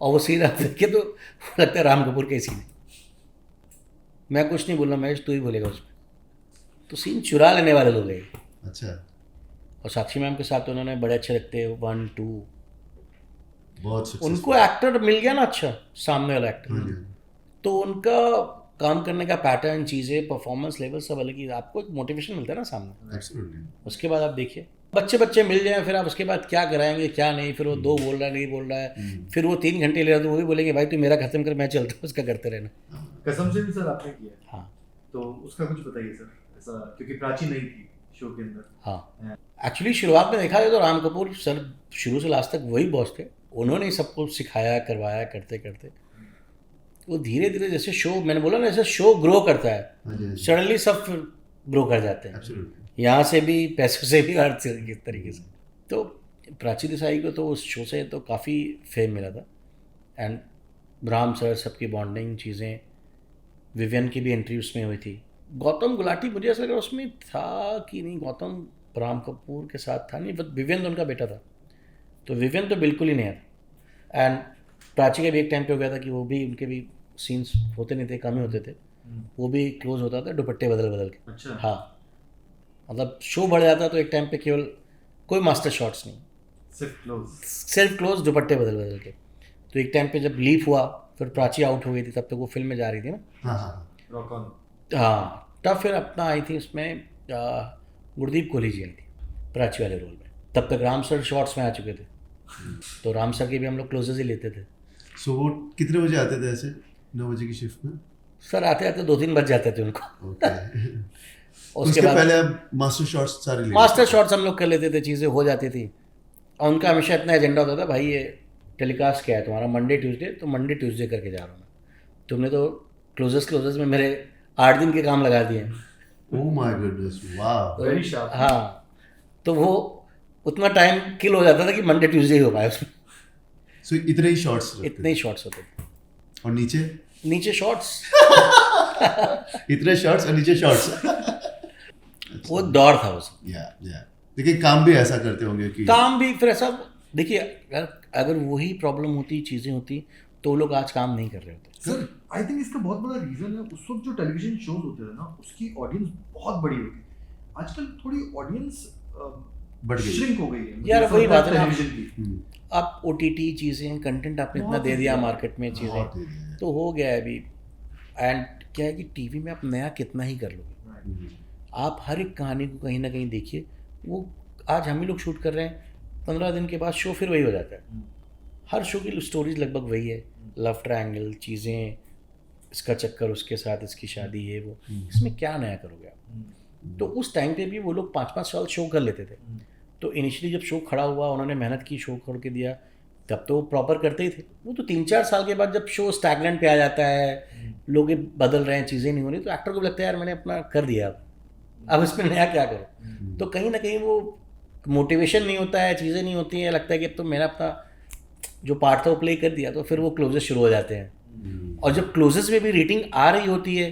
और वो सीन आप देखे तो लगता है राम कपूर के सीन है। मैं कुछ नहीं बोलना महेश, तू ही बोलेगा उसमें। तो सीन चुरा लेने वाले लोग हैं। अच्छा, और साक्षी मैम के साथ तो उन्होंने बड़े अच्छे लगते हैं, 1 2, बहुत successful। उनको एक्टर मिल गया ना अच्छा, सामने वाला एक्टर, हाँ जी, तो उनका काम करने का पैटर्न, चीज़ें, परफॉर्मेंस लेवल सब अलग ही, आपको एक मोटिवेशन मिलता है ना सामने। absolutely। उसके बाद आप देखिए बच्चे मिल जाएं, फिर आप उसके बाद क्या कराएंगे क्या नहीं, फिर वो 2 बोल रहा है, नहीं बोल रहा है, फिर वो 3 घंटे ले रहा है, तो वो भी बोलेंगे भाई तू मेरा खत्म कर, मैं चलता हूँ, उसका करते रहना। कसम से भी सर आपने किया है? हाँ तो उसका कुछ बताइए सर, ऐसा, क्योंकि प्राची नहीं थी शो के अंदर। हाँ। एक्चुअली शुरुआत में देखा जाए तो राम कपूर सर शुरू से लास्ट तक वही बॉस थे, उन्होंने ही सबको सिखाया करवाया, करते करते वो धीरे धीरे जैसे शो, मैंने बोला ना, जैसे शो ग्रो करता है, हाँ जी, सडनली सब ग्रो कर जाते हैं, absolutely। यहाँ से भी, पैसों से भी, हर तरीके से। तो प्राची देसाई को तो उस शो से तो काफ़ी फेम मिला था। एंड राम सर, सबकी बॉन्डिंग चीज़ें, विवियन की भी एंट्री उसमें हुई थी। गौतम गुलाटी मुझे ऐसा लगा उसमें था कि नहीं, गौतम राम कपूर के साथ था नहीं, बट विवियन तो उनका बेटा था, तो विवियन तो बिल्कुल ही नहीं था। एंड प्राची का भी एक टाइम पे हो गया था कि वो भी, उनके भी सीन्स होते नहीं थे, कम ही होते थे, वो भी क्लोज होता था दुपट्टे बदल बदल के। अच्छा। हाँ, मतलब शो बढ़ जाता तो एक टाइम पे केवल कोई मास्टर शॉट्स नहीं, सिर्फ क्लोज दुपट्टे बदल बदल के। तो एक टाइम पे जब लीफ हुआ, फिर प्राची आउट हो गई थी, तब तक वो फिल्म में जा रही थी ना। हाँ हाँ रॉक ऑन। हाँ, तब फिर अपना आई थी उसमें गुरदीप कोहली जी आई थी प्राची वाले रोल में। तब तक राम सर शॉर्ट्स में आ चुके थे, तो राम सर के भी हम लोग क्लोजेस ही लेते थे। सो वो कितने बजे आते थे ऐसे? 9 बजे की शिफ्ट में? सर आते आते 2-3 बज जाते थे उनको। ओके। उसके उसके बाद पहले अब मास्टर शॉट्स सारे ले मास्टर शॉट्स हम लोग कर लेते थे, चीज़ें हो जाती थी। और उनका हमेशा इतना एजेंडा होता था, भाई ये टेलीकास्ट क्या है तुम्हारा, मंडे ट्यूसडे, तो मंडे ट्यूसडे करके जा रहा हूँ मैं। तुमने तो क्लोजेस में मेरे 8 दिन के काम लगा दिए हैं। ओह माय गुडनेस, वाह। Very sharp. हाँ, तो वो उतना टाइम किल हो जाता था कि मंडे ट्यूसडे ही हो पाया उसमें। सो इतने ही शॉट्स, इतने ही शॉट्स होते थे। और नीचे शॉट्स इतने शॉट्स और नीचे शॉट्स। वो दौर था उस या लेकिन काम भी ऐसा करते होंगे कि काम भी फिर ऐसा, देखिए अगर वही प्रॉब्लम होती, चीज़ें होती, तो वो लोग आज काम नहीं कर रहे होते। सर आई थिंक इसका बहुत बड़ा रीजन है, उस वक्त जो टेलीविजन शोज होते थे ना, उसकी ऑडियंस बहुत बड़ी होती थी। आजकल थोड़ी ऑडियंस बढ़ गई। श्रिंक हो गई है। यार वही बात है ना, टेलीविजन की। आप OTT चीज़ें, कंटेंट आपने इतना बहुत दे दिया दिया। मार्केट में, चीज़ें बहुत दे दिया। तो हो गया है अभी। एंड क्या है कि टीवी में आप नया कितना ही कर लोगे, आप हर एक कहानी को कहीं ना कहीं देखिए। वो आज हम ही लोग शूट कर रहे हैं, 15 दिन के बाद शो फिर वही हो जाता है। हर शो की स्टोरीज लगभग वही है, लव ट्रायंगल, चीज़ें, इसका चक्कर उसके साथ, इसकी शादी, ये वो, इसमें क्या नया करोगे आप। तो उस टाइम पे भी वो लोग 5-5 साल शो कर लेते थे। तो इनिशियली जब शो खड़ा हुआ, उन्होंने मेहनत की, शो खोल के दिया, तब तो प्रॉपर करते ही थे। वो तो 3-4 साल के बाद जब शो स्टैगनेंट पे आ जाता है, लोग ये बदल रहे हैं, चीज़ें नहीं हो रही, तो एक्टर को भी लगता है यार मैंने अपना कर दिया, अब इसमें नया क्या करूँ। तो कहीं ना कहीं वो मोटिवेशन नहीं होता है, चीज़ें नहीं होती हैं, लगता है कि अब तो मैंने अपना जो पार्ट था वो प्ले कर दिया, तो फिर वो क्लोजेस शुरू हो जाते हैं। और जब क्लोजेस में भी रेटिंग आ रही होती है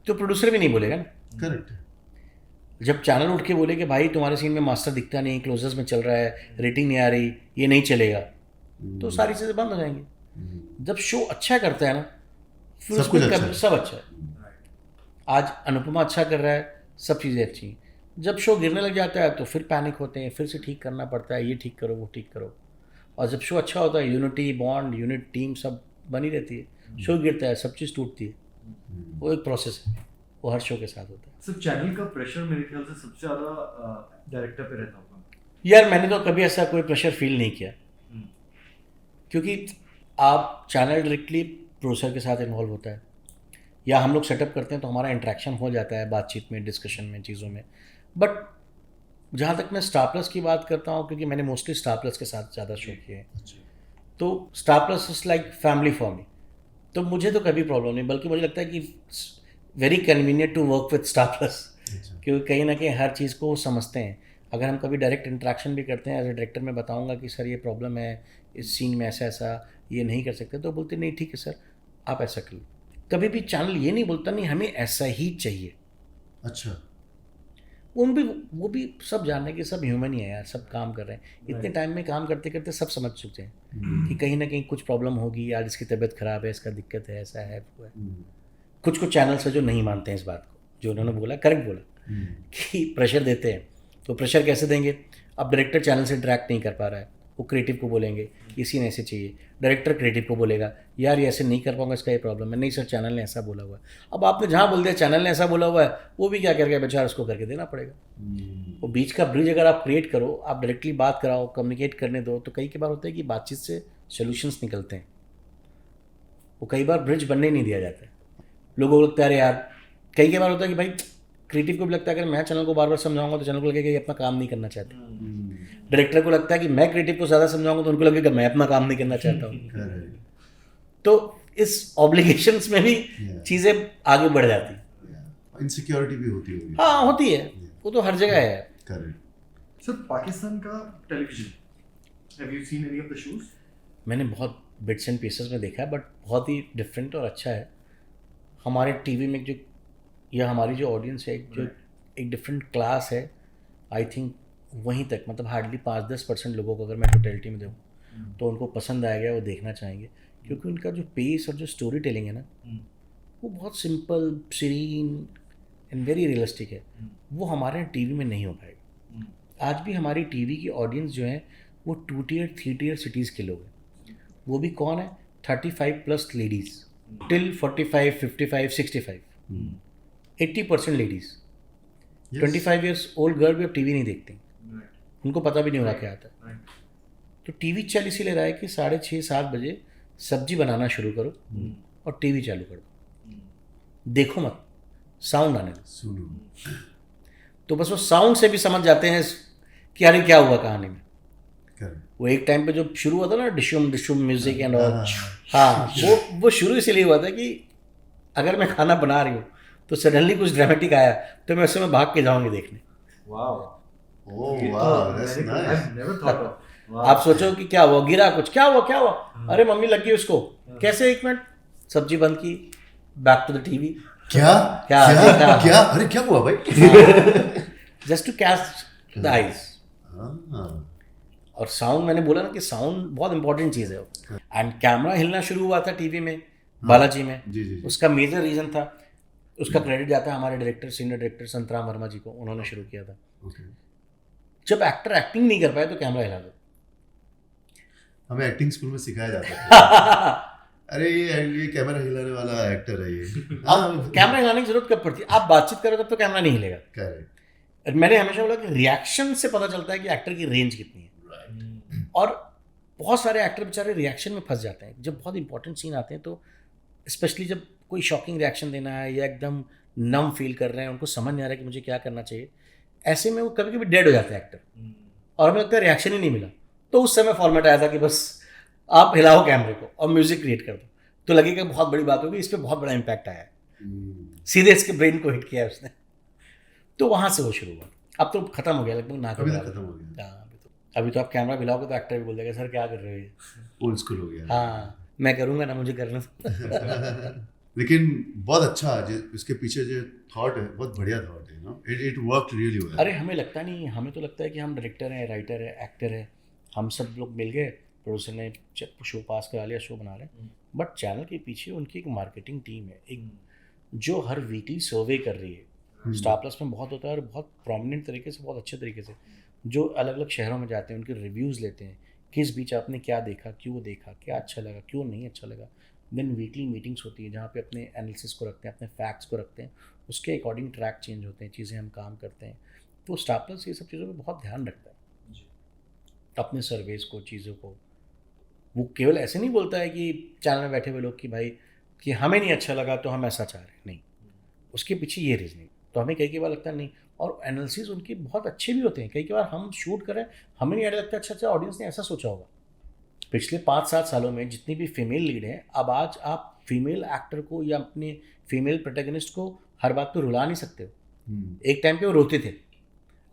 तो प्रोड्यूसर भी नहीं बोलेगा ना। करेक्ट। जब चैनल उठ के बोले कि भाई तुम्हारे सीन में मास्टर दिखता नहीं, क्लोजेस में चल रहा है, रेटिंग नहीं आ रही, ये नहीं चलेगा, तो सारी चीज़ें बंद हो जाएंगी। जब शो अच्छा करता है ना फिर सब कुछ उसमें अच्छा है। सब अच्छा है। आज अनुपमा अच्छा कर रहा है, सब चीज़ें अच्छी हैं। जब शो गिरने लग जाता है तो फिर पैनिक होते हैं, फिर से ठीक करना पड़ता है, ये ठीक करो वो ठीक करो। और जब शो अच्छा होता है यूनिटी बॉन्ड यूनिट टीम सब बनी रहती है। शो गिरता है सब चीज़ टूटती है, वो एक प्रोसेस है, वो हर शो के साथ होता है। सिर्फ चैनल का प्रेशर मेरे ख्याल से सबसे ज़्यादा डायरेक्टर पे रहता होगा। यार मैंने तो कभी ऐसा कोई प्रेशर फील नहीं किया, क्योंकि आप चैनल डायरेक्टली प्रोड्यूसर के साथ इन्वॉल्व होता है, या हम लोग सेटअप करते हैं तो हमारा इंटरेक्शन हो जाता है बातचीत में, डिस्कशन में, चीज़ों में। बट जहाँ तक मैं स्टार प्लस की बात करता हूँ, क्योंकि मैंने मोस्टली स्टार प्लस के साथ ज़्यादा शो किए हैं, तो star plus is like family for me. तो मुझे तो कभी प्रॉब्लम नहीं, बल्कि मुझे लगता है कि very convenient to work with Star Plus, क्योंकि कहीं ना कहीं हर चीज़ को वो समझते हैं। अगर हम कभी डायरेक्ट इंटरेक्शन भी करते हैं एज ए डायरेक्टर, मैं बताऊंगा कि सर ये प्रॉब्लम है, इस सीन में ऐसा ऐसा ये नहीं कर सकते, तो बोलते नहीं ठीक है सर आप ऐसा कर लो। कभी भी चैनल ये नहीं बोलता नहीं हमें ऐसा ही चाहिए। अच्छा। वो भी सब जान रहे हैं कि सब ह्यूमन ही है यार, सब काम कर रहे हैं। इतने टाइम में काम करते करते सब समझ चुके हैं कि कहीं ना कहीं कुछ प्रॉब्लम होगी यार, इसकी तबीयत खराब है, इसका दिक्कत है, ऐसा है वो है। कुछ चैनल्स है जो नहीं मानते हैं इस बात को, जो उन्होंने बोला करेक्ट बोला कि प्रेशर देते हैं। तो प्रेशर कैसे देंगे? अब डायरेक्टर चैनल से इंटरेक्ट नहीं कर पा रहा है, वो क्रिएटिव को बोलेंगे ये सीन ऐसे चाहिए, डायरेक्टर क्रिएटिव को बोलेगा यार ये ऐसे नहीं कर पाऊंगा, इसका ये प्रॉब्लम है, नहीं सर चैनल ने ऐसा बोला हुआ है। अब आपने जहाँ बोल दिया चैनल ने ऐसा बोला हुआ है, वो भी क्या करेगा बेचारा, उसको करके देना पड़ेगा। वो बीच का ब्रिज अगर आप क्रिएट करो, आप डायरेक्टली बात कराओ, कम्युनिकेट करने दो, तो कई बार होता है कि बातचीत से सोल्यूशंस निकलते हैं। वो कई बार ब्रिज बनने नहीं दिया जाता है। लोगों को लगता है अरे यार, कई बार होता है कि भाई क्रिएटिव को भी लगता है अगर मैं चैनल को बार बार समझाऊंगा तो चैनल को लगेगा कि अपना काम नहीं करना चाहते। डायरेक्टर को लगता है कि मैं क्रिएटिव को ज़्यादा समझाऊंगा तो उनको लगेगा मैं अपना काम नहीं करना चाहता हूँ। तो इस ऑब्लिगेशंस में भी चीज़ें आगे बढ़ जाती हैं। इनसिक्योरिटी भी होती होगी। हाँ होती है, वो तो हर जगह है। करेक्ट। सर पाकिस्तान का television, have you seen any of the shows? मैंने बहुत बिट्स एंड पीसेस में देखा है, बट बहुत ही डिफरेंट और अच्छा है। हमारे टीवी में जो या हमारी जो ऑडियंस है, जो एक डिफरेंट क्लास है, आई थिंक वहीं तक, मतलब हार्डली 5-10% लोगों को अगर मैं टोटलिटी में दूँ तो उनको पसंद आएगा, वो देखना चाहेंगे, क्योंकि उनका जो पेस और जो स्टोरी टेलिंग है ना, वो बहुत simple, serene and very realistic है। वो हमारे यहाँ टीवी में नहीं हो पाएगा। आज भी हमारी टीवी की ऑडियंस जो है वो 2 टियर 3 टियर सिटीज़ के लोग हैं। वो भी कौन है? 35+ ladies till 45, 55, 65, 80% ladies. 25 years old girl भी अब टीवी नहीं देखती, उनको पता भी नहीं होगा क्या आता है। तो टीवी चल इसीलिए रहा है कि 6:30-7 बजे सब्जी बनाना शुरू करो और टीवी चालू कर दो, देखो मत, साउंड आने दो। तो बस वो साउंड से भी समझ जाते हैं कि अरे क्या हुआ कहानी में। वो एक टाइम पे जो शुरू हुआ था ना, डिशुम डिशुम म्यूजिक एंड ऑल, हाँ वो शुरू इसलिए हुआ था कि अगर मैं खाना बना रही हूँ तो सडनली कुछ ड्रामेटिक आया तो मैं उस समय भाग के जाऊंगी देखने। आप सोचो कि क्या हुआ, गिरा कुछ, क्या हुआ, अरे मम्मी लगी उसको, कैसे, 1 मिनट, सब्जी बंद की, बैक टू द टीवी, क्या अरे क्या हुआ भाई, just to catch the eyes. और साउंड, मैंने बोला ना कि साउंड बहुत इंपॉर्टेंट चीज़ है। एंड कैमरा हिलना शुरू हुआ था टीवी में, बालाजी में, उसका मेजर रीज़न था, उसका क्रेडिट जाता है हमारे director, senior director Santram Verma ji को, उन्होंने शुरू किया था। जब एक्टर एक्टिंग नहीं कर पाए तो कैमरा हिला दो। हमें एक्टिंग स्कूल में सिखाया जाता है अरे ये कैमरा हिलाने वाला एक्टर है ये। अब कैमरा हिलाने की जरूरत कब पड़ती है? आप बातचीत करो तब तो कैमरा नहीं हिलेगा। करेक्ट। मैंने हमेशा बोला कि रिएक्शन से पता चलता है कि एक्टर की रेंज कितनी है। और बहुत सारे एक्टर बेचारे रिएक्शन में फंस जाते हैं। जब बहुत इंपॉर्टेंट सीन आते हैं तो स्पेशली जब कोई शॉकिंग रिएक्शन देना है या एकदम नम फील कर रहे हैं, उनको समझ नहीं आ रहा है कि मुझे क्या करना चाहिए, ऐसे में वो कभी कभी डेड हो जाते हैं एक्टर, और हमें लगता है रिएक्शन ही नहीं मिला। तो उस समय फॉर्मेट आया था कि बस आप हिलाओ कैमरे को और म्यूजिक क्रिएट कर दो। तो लगेगा बहुत बड़ी बात होगी, इस पर बहुत बड़ा इम्पैक्ट आया है, हम्म। सीधे इसके ब्रेन को हिट किया उसने। तो वहाँ से वो शुरू हुआ। अब तो खत्म हो गया लगभग, ना अभी तक खत्म हो गया, हाँ, अभी तो आप कैमरा मिलाओगे तो एक्टर भी बोल देगा सर क्या कर रहे हो ये। ओल्ड स्कूल हो गया। हाँ, मैं करूँगा ना, मुझे करना। लेकिन बहुत अच्छा इसके पीछे जो थॉट है बहुत बढ़िया थॉट है, no it worked really well. अरे हमें लगता नहीं, हमें तो लगता है कि हम डायरेक्टर हैं, राइटर है, एक्टर है, हम सब लोग मिल गए, प्रोड्यूसर ने शो पास करा लिया, शो बना रहे हैं। बट चैनल के पीछे उनकी एक मार्केटिंग टीम है, एक जो हर वीकली सर्वे कर रही है। स्टार प्लस में बहुत होता है, और बहुत प्रोमिनेंट तरीके से, बहुत अच्छे तरीके से, जो अलग अलग शहरों में जाते हैं, उनके रिव्यूज़ लेते हैं, किस बीच आपने क्या देखा, क्यों देखा, क्या अच्छा लगा, क्यों नहीं अच्छा लगा। देन वीकली मीटिंग्स होती है जहाँ पे अपने एनालिसिस को रखते हैं, अपने फैक्ट्स को रखते हैं, उसके अकॉर्डिंग ट्रैक चेंज होते हैं, चीज़ें हम काम करते हैं। तो स्टार प्लस ये सब चीज़ों पर बहुत ध्यान रखता है, अपने सर्वेस को, चीज़ों को। वो केवल ऐसे नहीं बोलता है कि चैनल में बैठे हुए लोग कि भाई कि हमें नहीं अच्छा लगा तो हम ऐसा चाह रहे हैं, नहीं, उसके पीछे ये रीजनिंग। तो हमें कई बार लगता है नहीं, और एनालिसिस उनके बहुत अच्छे भी होते हैं। कई बार हम शूट करें, हमें नहीं लगता अच्छा ऑडियंस ने ऐसा सोचा होगा। पिछले 5-7 सालों में जितनी भी फीमेल लीड हैं, अब आज आप फीमेल एक्टर को या अपने फीमेल प्रोटैगनिस्ट को हर बात पे रुला नहीं सकते हो। एक टाइम पे वो रोते थे,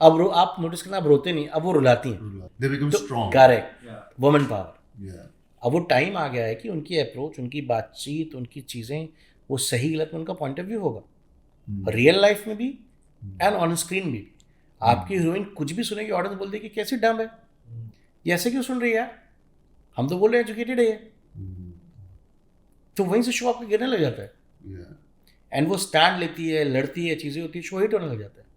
अब आप नोटिस करना, अब रोते नहीं, अब वो रुलाती हैं। They become strong. Correct, women power. Yeah. अब वो टाइम आ गया है कि उनकी अप्रोच, उनकी बातचीत, उनकी चीज़ें, वो सही गलत में उनका पॉइंट ऑफ व्यू होगा, रियल लाइफ में भी एंड ऑन स्क्रीन भी। आपकी हीरोइन कुछ भी सुनेगी, ऑडियंस बोल देगी कैसी डम है, ये ऐसे क्यों सुन रही है यार, हम तो बोल रहे हैं एजुकेटेड है ये। तो वहीं से शो आपका गिरने लग जाता है, Yeah. एंड वो स्टैंड लेती है, लड़ती है, चीज़ें होती है, शो हिट होने लग जाता है।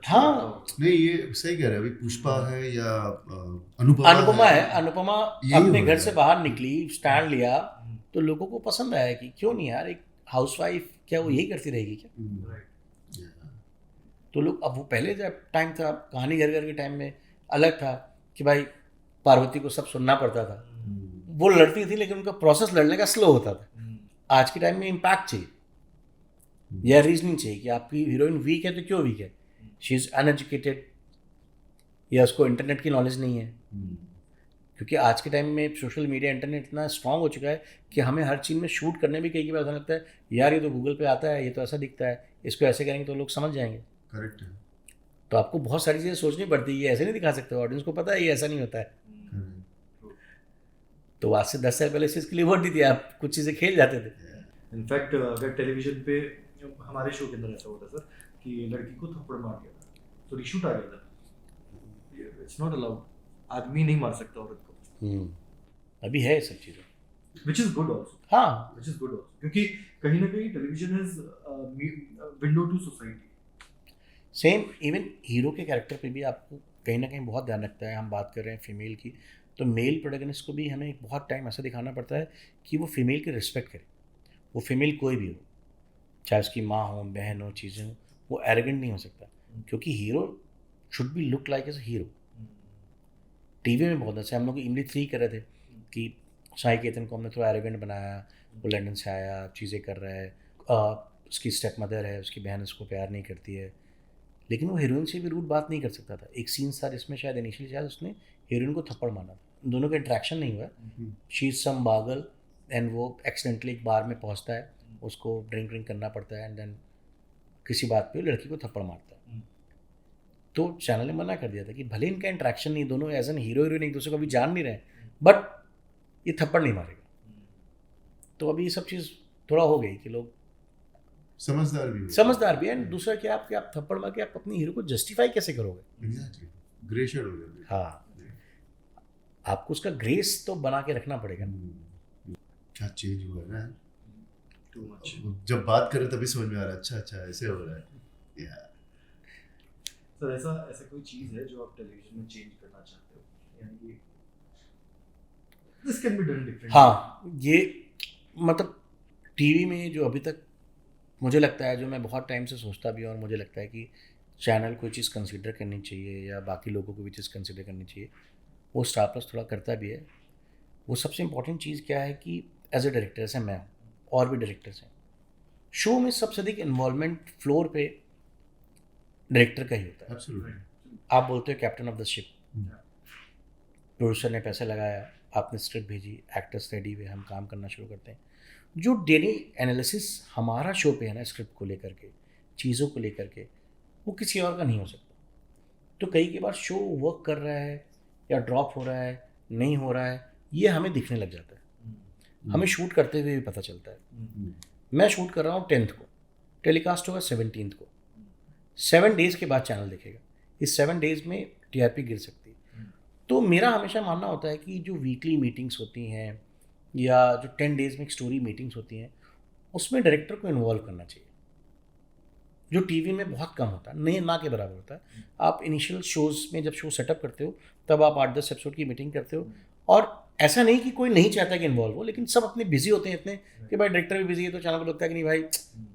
हाँ, नहीं ये सही कह रहे हैं। अभी पुष्पा है या अनुपमा है, अनुपमा यही अपने हो घर रहा से है। बाहर निकली, स्टैंड लिया, तो लोगों को पसंद आया कि क्यों नहीं यार, एक हाउसवाइफ क्या वो यही करती रहेगी क्या। Yeah. तो लोग, अब वो पहले जब टाइम था, कहानी घर घर के टाइम में अलग था कि भाई पार्वती को सब सुनना पड़ता था, वो लड़ती थी लेकिन उनका प्रोसेस लड़ने का स्लो होता था। आज के टाइम में इम्पैक्ट चाहिए, या रीजनिंग चाहिए कि आपकी हीरोइन वीक है तो क्यों वीक है, शी इज़ अनएजुकेटेड, या उसको इंटरनेट की नॉलेज नहीं है। क्योंकि आज के टाइम में सोशल मीडिया, इंटरनेट इतना स्ट्रांग हो चुका है कि हमें हर चीज़ में शूट करने भी कई बार ऐसा लगता है यार ये तो गूगल पे आता है, ये तो ऐसा दिखता है, इसको ऐसे करेंगे तो लोग समझ जाएंगे। करेक्ट है। तो आपको बहुत सारी चीज़ें सोचनी पड़ती है, ये ऐसे नहीं दिखा सकते, ऑडियंस को पता है ये ऐसा नहीं होता है। तो आज से 10 साल पहले इस चीज़ की लिबर्टी थी, आप कुछ चीज़ें खेल जाते थे। इनफैक्ट अगर टेलीविजन पे हमारे शो के अंदर ऐसा होता सर कि लड़की को थप्पड़ मार दिया था तो रीशूट आ गया था, इट्स नॉट अलाउड, आदमी नहीं मार सकता औरत को। अभी है ये सब चीज़ें, विच इज़ गुड ऑल्सो, हाँ, विच इज़ गुड ऑल्सो, क्योंकि कहीं ना कहीं television is window to society. Same even hero के कैरेक्टर पे भी आपको कहीं ना कहीं बहुत ध्यान रखता है। हम बात कर रहे हैं फीमेल की, तो मेल प्रोटैगनिस्ट को भी हमें बहुत टाइम ऐसा दिखाना पड़ता है कि वो फीमेल की रिस्पेक्ट करे। वो फीमेल कोई भी हो, चाहे उसकी माँ हो, बहन हो, चीज़ें हो, वो एरोगेंट नहीं हो सकता, क्योंकि hero should be look like as a hero. TV में बहुत अच्छा, हम लोग इमली 3 कर रहे थे कि साई केतन को हमने थोड़ा एरोगेंट बनाया, वो लंदन से आया, चीज़ें कर रहा है, उसकी स्टेप मदर है, उसकी बहन उसको प्यार नहीं करती है, लेकिन वो हीरोइन से भी रूट बात नहीं कर सकता था। एक सीन था जिसमें शायद इनिशियली शायद उसने हीरोइन को थप्पड़ मारा था, दोनों का इंट्रैक्शन नहीं हुआ, she is some Bagal, and वो एक्सीडेंटली एक बार में पहुंचता है, उसको ड्रिंक करना पड़ता है, एंड देन किसी बात पे लड़की को थप्पड़ मारता है। तो चैनल ने मना कर दिया था कि भले इनका इंट्रैक्शन नहीं, दोनों एज एन हीरो हीरोइन एक दूसरे को अभी जान नहीं रहे, बट ये थप्पड़ नहीं मारेगा। तो अभी ये सब चीज़ थोड़ा हो गई कि लोग समझदार भी है, एंड दूसरा कि आप थप्पड़ मार के आप अपनी हीरो को जस्टिफाई कैसे करोगे। एग्जैक्टली, ग्रे शेड हो गया। हाँ, आपको उसका ग्रेस तो बना के रखना पड़ेगा। क्या चेंज हुआ है ना, टू मच। जब बात करें तभी समझ में आ रहा है, अच्छा ऐसे हो रहा है। यार सर ऐसा कोई चीज़ है जो आप टेलीविजन में चेंज करना चाहते हो, यानी कि this can be done different. हाँ, ये मतलब टीवी में जो अभी तक मुझे लगता है, जो मैं बहुत टाइम से सोचता भी हूँ, और मुझे लगता है कि चैनल कोई चीज़ कंसिडर करनी चाहिए या बाकी लोगों को भी चीज़ कंसिडर करनी चाहिए, वो स्टार प्लस थोड़ा करता भी है। वो सबसे इम्पोर्टेंट चीज़ क्या है कि एज ए डायरेक्टर से मैं हूँ, और भी डायरेक्टर्स हैं, शो में सबसे अधिक इन्वॉल्वमेंट फ्लोर पे डायरेक्टर का ही होता है। एब्सोल्युटली। आप बोलते हो captain of the ship, producer ने पैसे लगाया, आपने स्क्रिप्ट भेजी, एक्टर्स रेडी हुए, हम काम करना शुरू करते हैं। जो डेली एनालिसिस हमारा शो पे है ना, स्क्रिप्ट को लेकर के, चीज़ों को लेकर के, वो किसी और का नहीं हो सकता। तो कई बार शो वर्क कर रहा है या ड्रॉप हो रहा है, नहीं हो रहा है, ये हमें दिखने लग जाता है। हमें शूट करते हुए भी पता चलता है। मैं शूट कर रहा हूँ 10th को, टेलीकास्ट होगा 17th को, 7 डेज़ के बाद चैनल देखेगा। इस 7 डेज़ में टीआरपी गिर सकती है। तो मेरा हमेशा मानना होता है कि जो वीकली मीटिंग्स होती हैं या जो 10 डेज़ में एक स्टोरी मीटिंग्स होती हैं, उसमें डायरेक्टर को इन्वॉल्व करना चाहिए, जो टीवी में बहुत कम होता है, नहीं ना के बराबर होता है। आप इनिशियल शोज़ में जब शो सेटअप करते हो तब आप 8-10 एपिसोड की मीटिंग करते हो, और ऐसा नहीं कि कोई नहीं चाहता कि इन्वॉल्व हो, लेकिन सब अपने बिजी होते हैं इतने कि भाई डायरेक्टर भी बिजी है, तो चैनल को लगता है कि नहीं भाई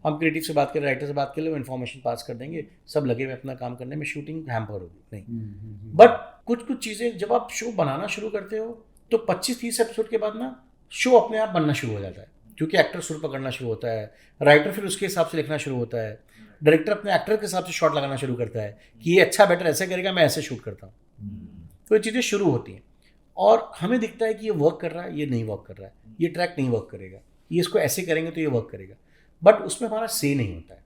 हम क्रिएटिव से बात करें, राइटर से बात कर ले, वो इन्फॉर्मेशन पास कर देंगे, सब लगे हुए अपना काम करने में, शूटिंग हैम्पर होगी नहीं। बट कुछ चीज़ें जब आप शो बनाना शुरू करते हो तो 25-30 एपिसोड के बाद ना शो अपने आप बनना शुरू हो जाता है, क्योंकि एक्टर सुर पकड़ना शुरू होता है, राइटर फिर उसके हिसाब से लिखना शुरू होता है, डायरेक्टर अपने एक्टर के हिसाब से शॉट लगाना शुरू करता है कि ये अच्छा बेटर ऐसे करेगा, मैं ऐसे शूट करता हूँ। तो ये चीज़ें शुरू होती हैं और हमें दिखता है कि ये वर्क कर रहा है, ये नहीं वर्क कर रहा है, ये ट्रैक नहीं वर्क करेगा, ये इसको ऐसे करेंगे तो ये वर्क करेगा, बट उसमें हमारा से नहीं होता है।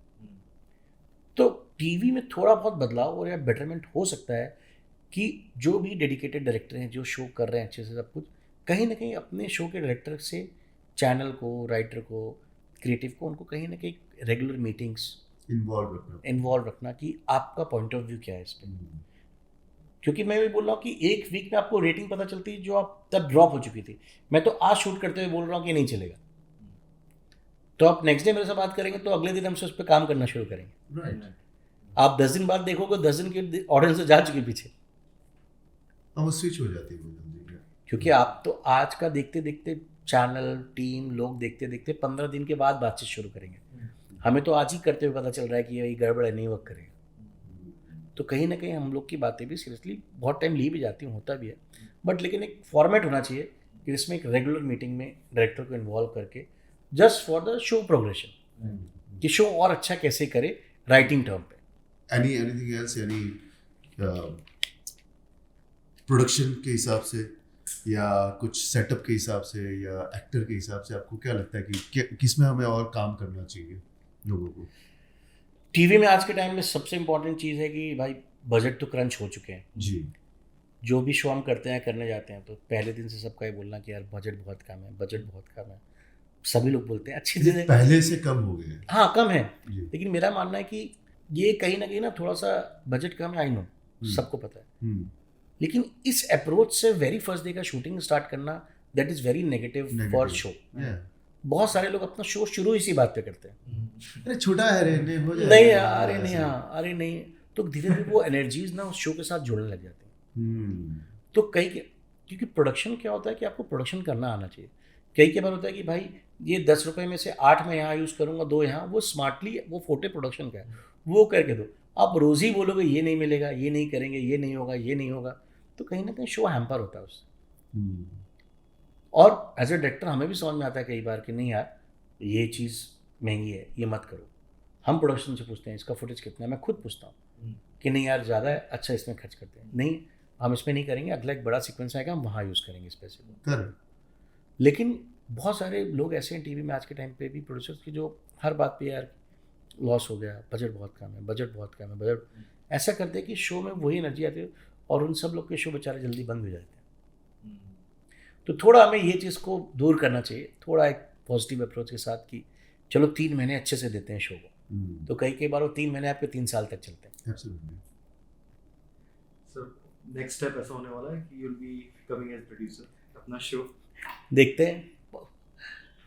तो टीवी में थोड़ा बहुत बदलाव और या बेटरमेंट हो सकता है कि जो भी डेडिकेटेड डायरेक्टर हैं जो शो कर रहे हैं अच्छे से सब कुछ, कहीं ना कहीं अपने शो के डायरेक्टर से चैनल को, राइटर को, क्रिएटिव को, उनको कहीं ना कहीं रेगुलर मीटिंग्स इन्वॉल्व रखना कि आपका पॉइंट ऑफ व्यू क्या है इस पर। क्योंकि मैं भी बोल रहा हूँ कि एक वीक में आपको रेटिंग पता चलती है जो आप तब ड्रॉप हो चुकी थी। मैं तो आज शूट करते हुए बोल रहा हूँ कि नहीं चलेगा, तो आप नेक्स्ट डे मेरे से बात करेंगे तो अगले दिन हमसे उस पर काम करना शुरू करेंगे। आप 10 दिन बाद देखोगे 10 दिन की ऑडियंस से जा चुकी पीछे, वो स्विच हो जाती है, क्योंकि आप तो आज का देखते देखते चैनल टीम लोग देखते देखते 15 दिन के बाद बातचीत शुरू करेंगे। हमें तो आज ही करते हुए पता चल रहा है कि ये गड़बड़ है, नहीं वर्क करेगा। तो कहीं ना कहीं हम लोग की बातें भी सीरियसली बहुत टाइम ली भी जाती हैं, होता भी है, बट लेकिन एक फॉर्मेट होना चाहिए कि जिसमें एक रेगुलर मीटिंग में डायरेक्टर को इन्वॉल्व करके just for the show progression, कि शो और अच्छा कैसे करे राइटिंग टर्म पे। एनीथिंग एल्स, यानी प्रोडक्शन के हिसाब से या कुछ सेटअप के हिसाब से या एक्टर के हिसाब से आपको क्या लगता है कि किस में हमें और काम करना चाहिए लोगों को? टीवी में आज के टाइम में सबसे इम्पोर्टेंट चीज़ है कि भाई बजट तो क्रंच हो चुके हैं जी। जो भी शो हम करते हैं करने जाते हैं तो पहले दिन से सबका ये बोलना कि यार बजट बहुत कम है, बजट बहुत कम है, सभी लोग बोलते हैं अच्छी चीज़ें पहले से कम हो गए हैं। हाँ कम है, जी। लेकिन मेरा मानना है कि ये कहीं ना कहीं ना थोड़ा सा बजट कम है, आई नो सबको पता है, लेकिन इस अप्रोच से वेरी फर्स्ट डे का शूटिंग स्टार्ट करना that is very negative for show. बहुत सारे लोग अपना शो शुरू इसी बात पे करते हैं, अरे छोटा है रे, नहीं हो जाएगा, नहीं अरे नहीं, हाँ अरे नहीं, तो धीरे धीरे वो एनर्जीज ना उस शो के साथ जुड़ने लग जाती हैं। तो क्योंकि प्रोडक्शन क्या होता है कि आपको प्रोडक्शन करना आना चाहिए। कई बार होता है कि भाई ये 10 रुपये में से 8 मैं यहाँ यूज़ करूँगा, 2 यहाँ, वो स्मार्टली वो फोटे प्रोडक्शन का है वो करके दो। आप रोज़ ही बोलोगे ये नहीं मिलेगा, ये नहीं करेंगे, ये नहीं होगा, ये नहीं होगा, तो कहीं ना कहीं शो हैम्पर होता है उससे। और एज ए डायरेक्टर हमें भी समझ में आता है कई बार कि नहीं यार ये चीज़ महंगी है, ये मत करो। हम प्रोडक्शन से पूछते हैं इसका फुटेज कितना है, मैं खुद पूछता हूँ कि नहीं यार ज़्यादा है, अच्छा इसमें खर्च करते हैं, नहीं हम इसमें नहीं करेंगे, अगला एक बड़ा सीक्वेंस आएगा हम वहाँ यूज़ करेंगे इस पैसे को। लेकिन बहुत सारे लोग ऐसे हैं टीवी में आज के टाइम पे भी प्रोड्यूसर्स की जो हर बात पे यार लॉस हो गया, बजट बहुत कम है, बजट बहुत कम है, बजट ऐसा करते हैं कि शो में वही एनर्जी आती है और उन सब लोग के शो बेचारे जल्दी बंद हो जाते हैं। तो थोड़ा हमें ये चीज़ को दूर करना चाहिए, थोड़ा एक पॉजिटिव अप्रोच के साथ कि चलो 3 महीने अच्छे से देते हैं शो को, तो कई बार वो 3 महीने आपके 3 साल तक चलते हैं। सर नेक्स्ट स्टेप ऐसा होने वाला है कि you will be coming as producer अपना शो, देखते हैं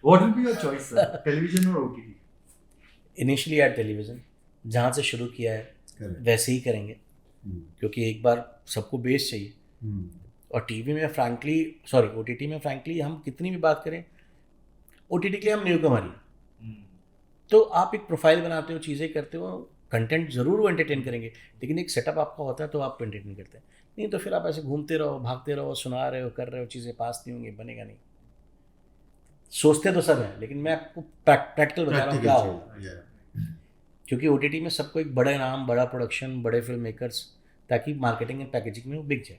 what will be your choice sir, television और ओटीटी? इनिशियली यार टेलीविज़न, जहाँ से शुरू किया है वैसे ही करेंगे, क्योंकि एक बार सबको बेस चाहिए। और टीवी में ओटीटी में फ्रैंकली हम कितनी भी बात करें, ओटीटी के लिए हम न्यूकमर ही, तो आप एक प्रोफाइल बनाते हो, चीज़ें करते हो, कंटेंट ज़रूर वो एंटरटेन करेंगे, लेकिन एक सेटअप आपका होता है तो आप एंटरटेन करते हैं। नहीं तो फिर आप ऐसे घूमते रहो, भागते रहो, सुना रहे हो, कर रहे हो, चीज़ें पास नहीं होंगी, बनेगा नहीं। सोचते तो सब हैं, लेकिन मैं आपको प्रैक्टिकल बता रहा हूँ क्या होगा, क्योंकि ओटीटी में सबको एक बड़ा नाम, बड़ा प्रोडक्शन, बड़े फिल्म मेकर्स, ताकि मार्केटिंग एंड पैकेजिंग में वो बिक जाए।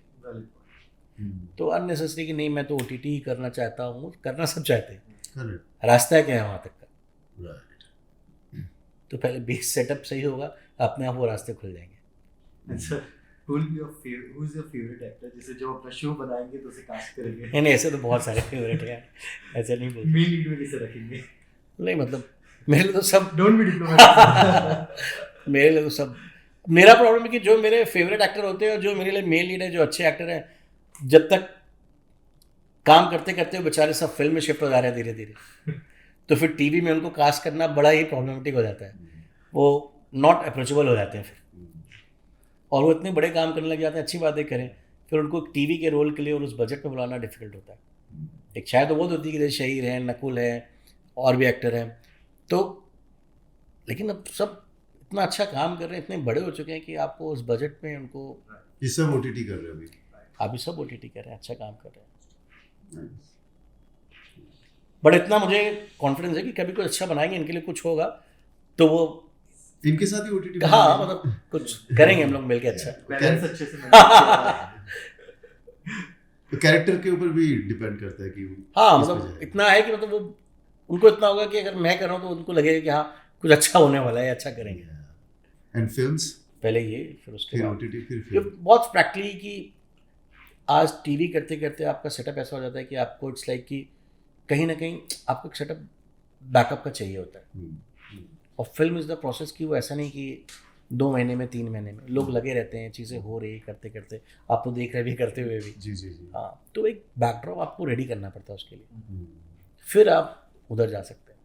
तो अननेसेसरी कि नहीं मैं तो ओटीटी ही करना चाहता हूँ, करना सब चाहते हैं, करेक्ट, रास्ता क्या है वहाँ तक का। राइट। तो पहले बेस सेटअप सही होगा, अपने आप वो रास्ते खुल जाएंगे। अच्छा, who is your favorite actor जिसे जो अपना शो बनाएंगे तो उसे कास्ट करेंगे? नहीं नहीं, ऐसे तो बहुत सारे फेवरेट हैं, ऐसे नहीं बोलते। मेन लीड में किसे रखेंगे? नहीं मतलब मेरे लिए तो सब डोंट बी डिप्लोमेटिक। मेरे लिए तो सब, मेरा प्रॉब्लम है कि जो मेरे फेवरेट एक्टर होते हैं और जो मेरे लिए मेन लीड है, जो अच्छे एक्टर हैं, जब तक काम करते करते वो बेचारे सब फिल्म में शिफ्ट हो जा रहे हैं धीरे धीरे, तो फिर टीवी में उनको कास्ट करना बड़ा ही प्रॉब्लमेटिक हो जाता है। वो नॉट अप्रोचेबल हो जाते हैं फिर, और वो इतने बड़े काम करने लग जाते हैं, अच्छी बातें करें, फिर उनको टीवी के रोल के लिए और उस बजट में बुलाना डिफिकल्ट होता है। एक चाय तो बहुत होती है कि जैसे शहीर हैं, नकुल है, और भी एक्टर हैं, तो लेकिन अब सब इतना अच्छा काम कर रहे हैं, इतने बड़े हो चुके हैं कि आपको उस बजट में उनको, ये सब ओटीटी कर रहे हो अभी? अभी सब ओटीटी कर रहे हैं, अच्छा काम कर रहे हैं। बट इतना मुझे कॉन्फिडेंस है कि कभी कुछ अच्छा बनाएंगे, इनके लिए कुछ होगा तो वो, इनके साथ ही ओटीटी? हाँ मतलब कुछ करेंगे हम लोग मिलके अच्छा। बैलेंस अच्छे से manage किया। तो कैरेक्टर के ऊपर भी डिपेंड करता है कि हाँ किस पे मतलब जाएगा। इतना है कि मतलब वो, उनको इतना होगा कि अगर मैं कर रहा हूँ तो उनको लगेगा कि हाँ कुछ अच्छा होने वाला है, अच्छा करेंगे। एंड फिल्म्स, पहले ये, फिर उसके फिर बाद ओटीटी, फिर ये फिल्म। बहुत प्रैक्टिकली कि आज टीवी करते करते आपका सेटअप ऐसा हो जाता है कि आपको इट्स लाइक कि कहीं ना कहीं आपको एक सेटअप बैकअप का चाहिए होता है। और फिल्म इज़ द प्रोसेस कि वो ऐसा नहीं कि 2 महीने में 3 महीने में, लोग लगे रहते हैं, चीज़ें हो रही करते करते, आप तो देख रहे भी करते हुए भी। जी जी जी। हाँ, तो एक बैकड्रॉप आपको रेडी करना पड़ता है उसके लिए, फिर आप उधर जा सकते हैं।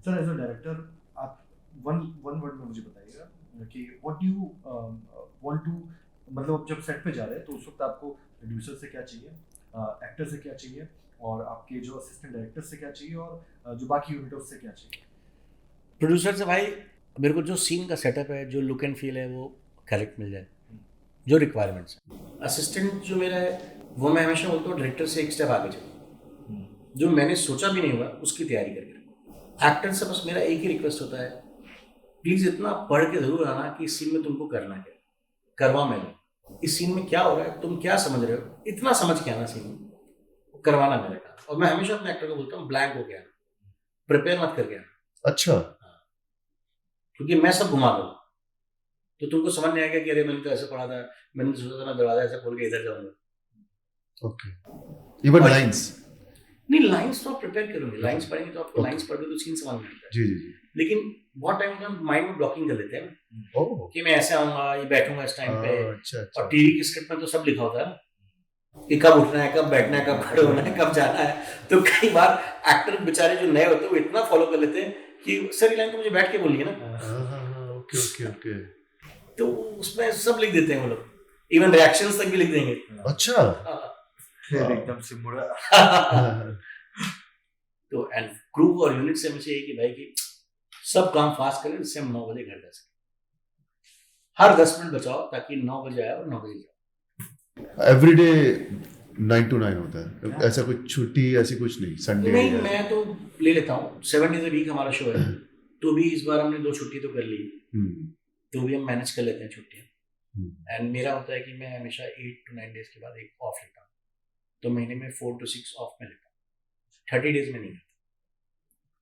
सर एज अ डायरेक्टर आप वन वर्ड में मुझे बताइएगा कि व्हाट यू वांट टू, मतलब आप जब सेट पे जा रहे हैं तो उस वक्त आपको प्रोड्यूसर से क्या चाहिए, एक्टर से क्या चाहिए, और आपके जो असिस्टेंट डायरेक्टर से क्या चाहिए, और जो बाकी यूनिट है उससे क्या चाहिए? प्रोड्यूसर से भाई मेरे को जो सीन का सेटअप है, जो लुक एंड फील है, वो करेक्ट मिल जाए, जो रिक्वायरमेंट्स है। असिस्टेंट जो मेरा है वो मैं हमेशा बोलता हूँ डायरेक्टर से एक स्टेप आगे चलो, जो मैंने सोचा भी नहीं हुआ उसकी तैयारी करके रखो। एक्टर से बस मेरा एक ही रिक्वेस्ट होता है, प्लीज़ इतना पढ़ के ज़रूर आना कि इस सीन में तुमको करना क्या, करवा मैंने, इस सीन में क्या हो रहा है, तुम क्या समझ रहे हो, इतना समझ के आना सीन में, करवाना मेरा काम। और मैं हमेशा अपने एक्टर को बोलता हूँ ब्लैंक हो गया, प्रिपेयर मत करके आना। अच्छा। क्योंकि मैं सब घुमा दूँ तो तुमको समझ नहीं आएगा कि अरे मैंने तो ऐसे पढ़ा था, मैंने तो सोचा था मैं दरवाजा ऐसे खोल के इधर जाऊंगा। Okay, even lines? नहीं, लाइंस तो आप प्रिपेयर करोगे, लाइंस पढ़ेंगे तो आपको लाइंस पढ़ के तो सीन समझ में आता है। जी जी जी। लेकिन बहुत टाइम हम माइंड में ब्लॉकिंग कर लेते हैं ओह, कि मैं ऐसे आऊंगा, ये बैठूंगा इस टाइम पे। अच्छा अच्छा। और टीवी की स्क्रिप्ट में तो सब लिखा होता है कि कब उठना है, कब बैठना है, कब खड़े होना है, कब जाना है। तो कई बार एक्टर बेचारे जो नए होते हैं वो इतना फॉलो कर लेते हैं कि सर ये लाइन तो मुझे बैठ के बोलनी है ना, हाँ, ओके ओके ओके। तो उसमें सब लिख देते हैं वो लोग, इवन रिएक्शंस तक भी लिख देंगे। अच्छा। फिर एकदम से मुड़ा। तो एंड क्रू और यूनिट से मुझे यही कि भाई कि सब काम फास्ट करें जिससे हम 9 बजे घर जा सकें। हर 10 मिनट बचाओ ताकि 9 बजे आए और 9 बजे जाओ। एवरीडे 9 to 9 होता है? ऐसा कुछ छुट्टी ऐसी कुछ नहीं? संडे? नहीं, मैं तो ले लेता हूँ, 7 days a week हमारा शो है, तो भी इस बार हमने 2 छुट्टी तो कर ली, तो भी हम मैनेज कर लेते हैं छुट्टियाँ। एंड मेरा होता है कि मैं हमेशा 8 to 9 days के बाद एक ऑफ लेता हूँ, तो महीने में 4 to 6 ऑफ में लेता हूँ, 30 days में नहीं लेता।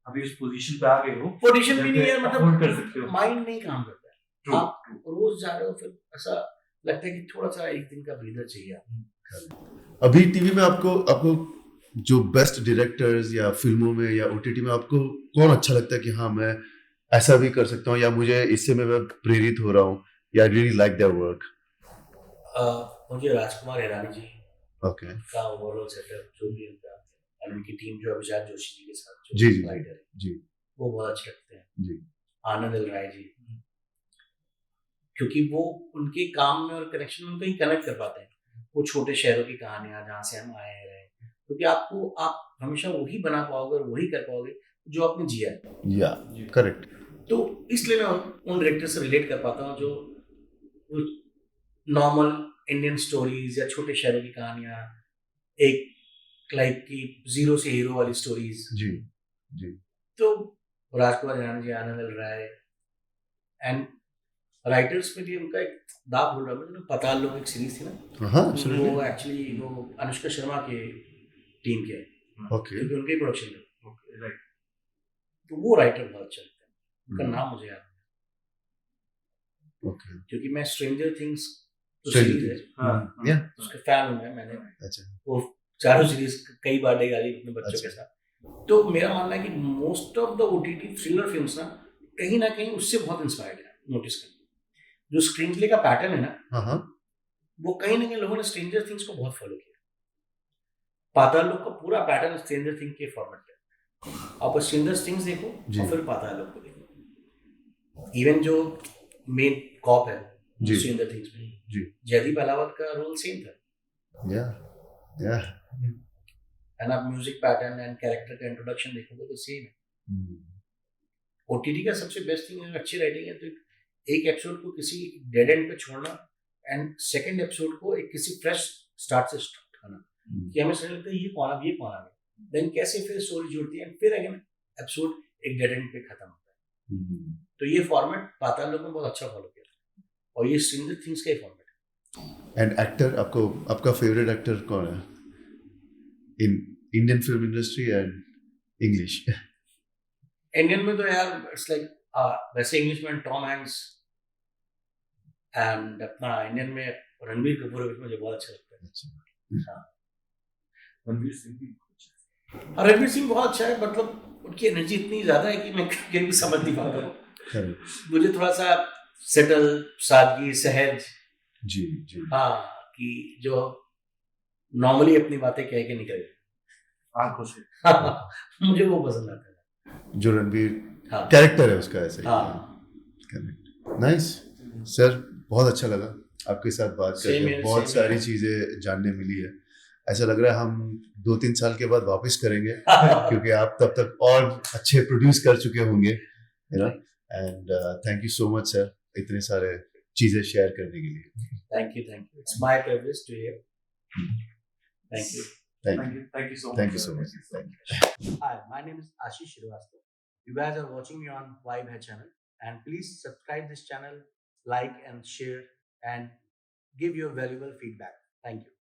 अभी उस पोजीशन पे आ गए हो, पोजीशन भी नहीं है, अफोर्ड कर सकते मतलब हो। माइंड नहीं काम करता है। True, आप रोज जा रहे हो, फिर ऐसा लगता है कि थोड़ा सा एक दिन का ब्रीदर चाहिए आपको। अभी टीवी में आपको जो बेस्ट डायरेक्टर्स या फिल्मों में या ओटीटी में आपको कौन अच्छा लगता है कि हाँ मैं ऐसा भी कर सकता हूँ, या मुझे इससे मैं प्रेरित हो रहा हूँ, या रियली लाइक देयर वर्क? मुझे राजकुमार हिरानी जी ओके। का ओवरऑल सेटअप जो भी उनका, और उनकी टीम जो अभिषेक जोशी जी के साथ जो जी जी राइटर है जी वो बहुत अच्छे लगते हैं। जी। आनंद एल राय जी, क्योंकि वो उनके काम में और कनेक्शन में कहीं कनेक्ट कर पाते हैं, वो छोटे शहरों की कहानियां जहाँ से हम आए रहे, क्योंकि आप हमेशा वही बना पाओगे और वही कर पाओगे जो आपने जिया है। या करेक्ट। तो इसलिए मैं उन डायरेक्टर से रिलेट कर पाता हूँ जो नॉर्मल इंडियन स्टोरीज या छोटे शहरों की कहानियां, एक लाइक की जीरो से हीरो वाली स्टोरीज। जी जी। तो राजकुमार हिरानी जी, आनंद एल राय, एंड राइटर्स में भी उनका एक दाग भूल रहा है, पताल लोग एक सीरीज थी ना, हाँ वो एक्चुअली वो अनुष्का शर्मा के टीम के, ओके। क्योंकि उनके प्रोडक्शन में, राइट तो वो राइटर बहुत अच्छा लगता है, उनका नाम मुझे याद नहीं, ओके क्योंकि मैं स्ट्रेंजर थिंग्स तो Stranger सीरीज है, Things. हाँ, या उसके फैन हूँ मैंने अच्छा वो चारों सीरीज कई बार डाली अपने बच्चों अच्छा। के साथ। तो मेरा मानना है कि most of the OTT thriller films ना कहीं उससे बहुत इंस्पायर्ड है। नोटिस करें जो स्क्रीन प्ले का पैटर्न है ना, हाँ हाँ वो कहीं ना कहीं लोगों ने स्ट्रेंजर थिंग्स को बहुत फॉलो किया। पाताल लोक का पूरा पैटर्न स्ट्रेंजर थिंग के फॉर्मेट पे, आप स्ट्रेंजर थिंग्स देखो जी। और फिर पाताल लोक को देखो। इवन जो मेन कॉप है जी। स्ट्रेंजर थिंग्स में, जी जयदीप अलावत का रोल सेम था, या या एंड आप म्यूजिक पैटर्न एंड कैरेक्टर का इंट्रोडक्शन देखोगे तो सेम है। ओटीटी का सबसे बेस्ट थिंग अगर अच्छी राइटिंग है तो एक एपिसोड को किसी डेड एंड पे छोड़ना एंड सेकंड एपिसोड को एक किसी फ्रेश स्टार्ट से स्टार्ट करना, कि हमें समझ लगता है ये कौन आ गया, देन कैसे फिर स्टोरी जुड़ती है, फिर अगेन एपिसोड एक डेड एंड पे खत्म होता है। तो ये फॉर्मेट पाताल लोक में बहुत अच्छा फॉलो किया और ये स्ट्रेंजर थिंग्स का ही फॉर्मेट है। एंड एक्टर आपका फेवरेट एक्टर कौन है in Indian film industry and English? Indian में तो यार इट्स लाइक वैसे इंग्लिश में टॉम हैंक्स एंड अपना इंडियन में रणबीर कपूर मुझे बहुत अच्छा लगता है। हाँ रणवीर सिंह भी रणबीर सिंह बहुत अच्छा है, मतलब उनकी एनर्जी इतनी ज्यादा है कि मैं कहीं भी समझ नहीं पाता हूँ। मुझे थोड़ा सा सेटल, सादगी, सहज, जी जी हाँ कि जो नॉर्मली अपनी बातें कह के निकले आंखों से मुझे वो पसंद आता है। जो रणबीर हाँ कैरेक्टर है उसका ऐसे हाँ नाइस सर, बहुत अच्छा लगा आपके साथ बात Same करके, here, बहुत same सारी here. चीजें जानने मिली है। ऐसा लग रहा है हम 2-3 साल के बाद वापस करेंगे क्योंकि आप तब तक और अच्छे प्रोड्यूस कर चुके होंगे, you know. And thank you so much sir इतने सारे चीजें शेयर करने के लिए। Thank you it's my privilege to here. Thank you thank you so much Hi, my name is Ashish Srivastava. You guys are watching me on Vibe Hai channel, and please subscribe this channel, like and share, and give your valuable feedback. Thank you.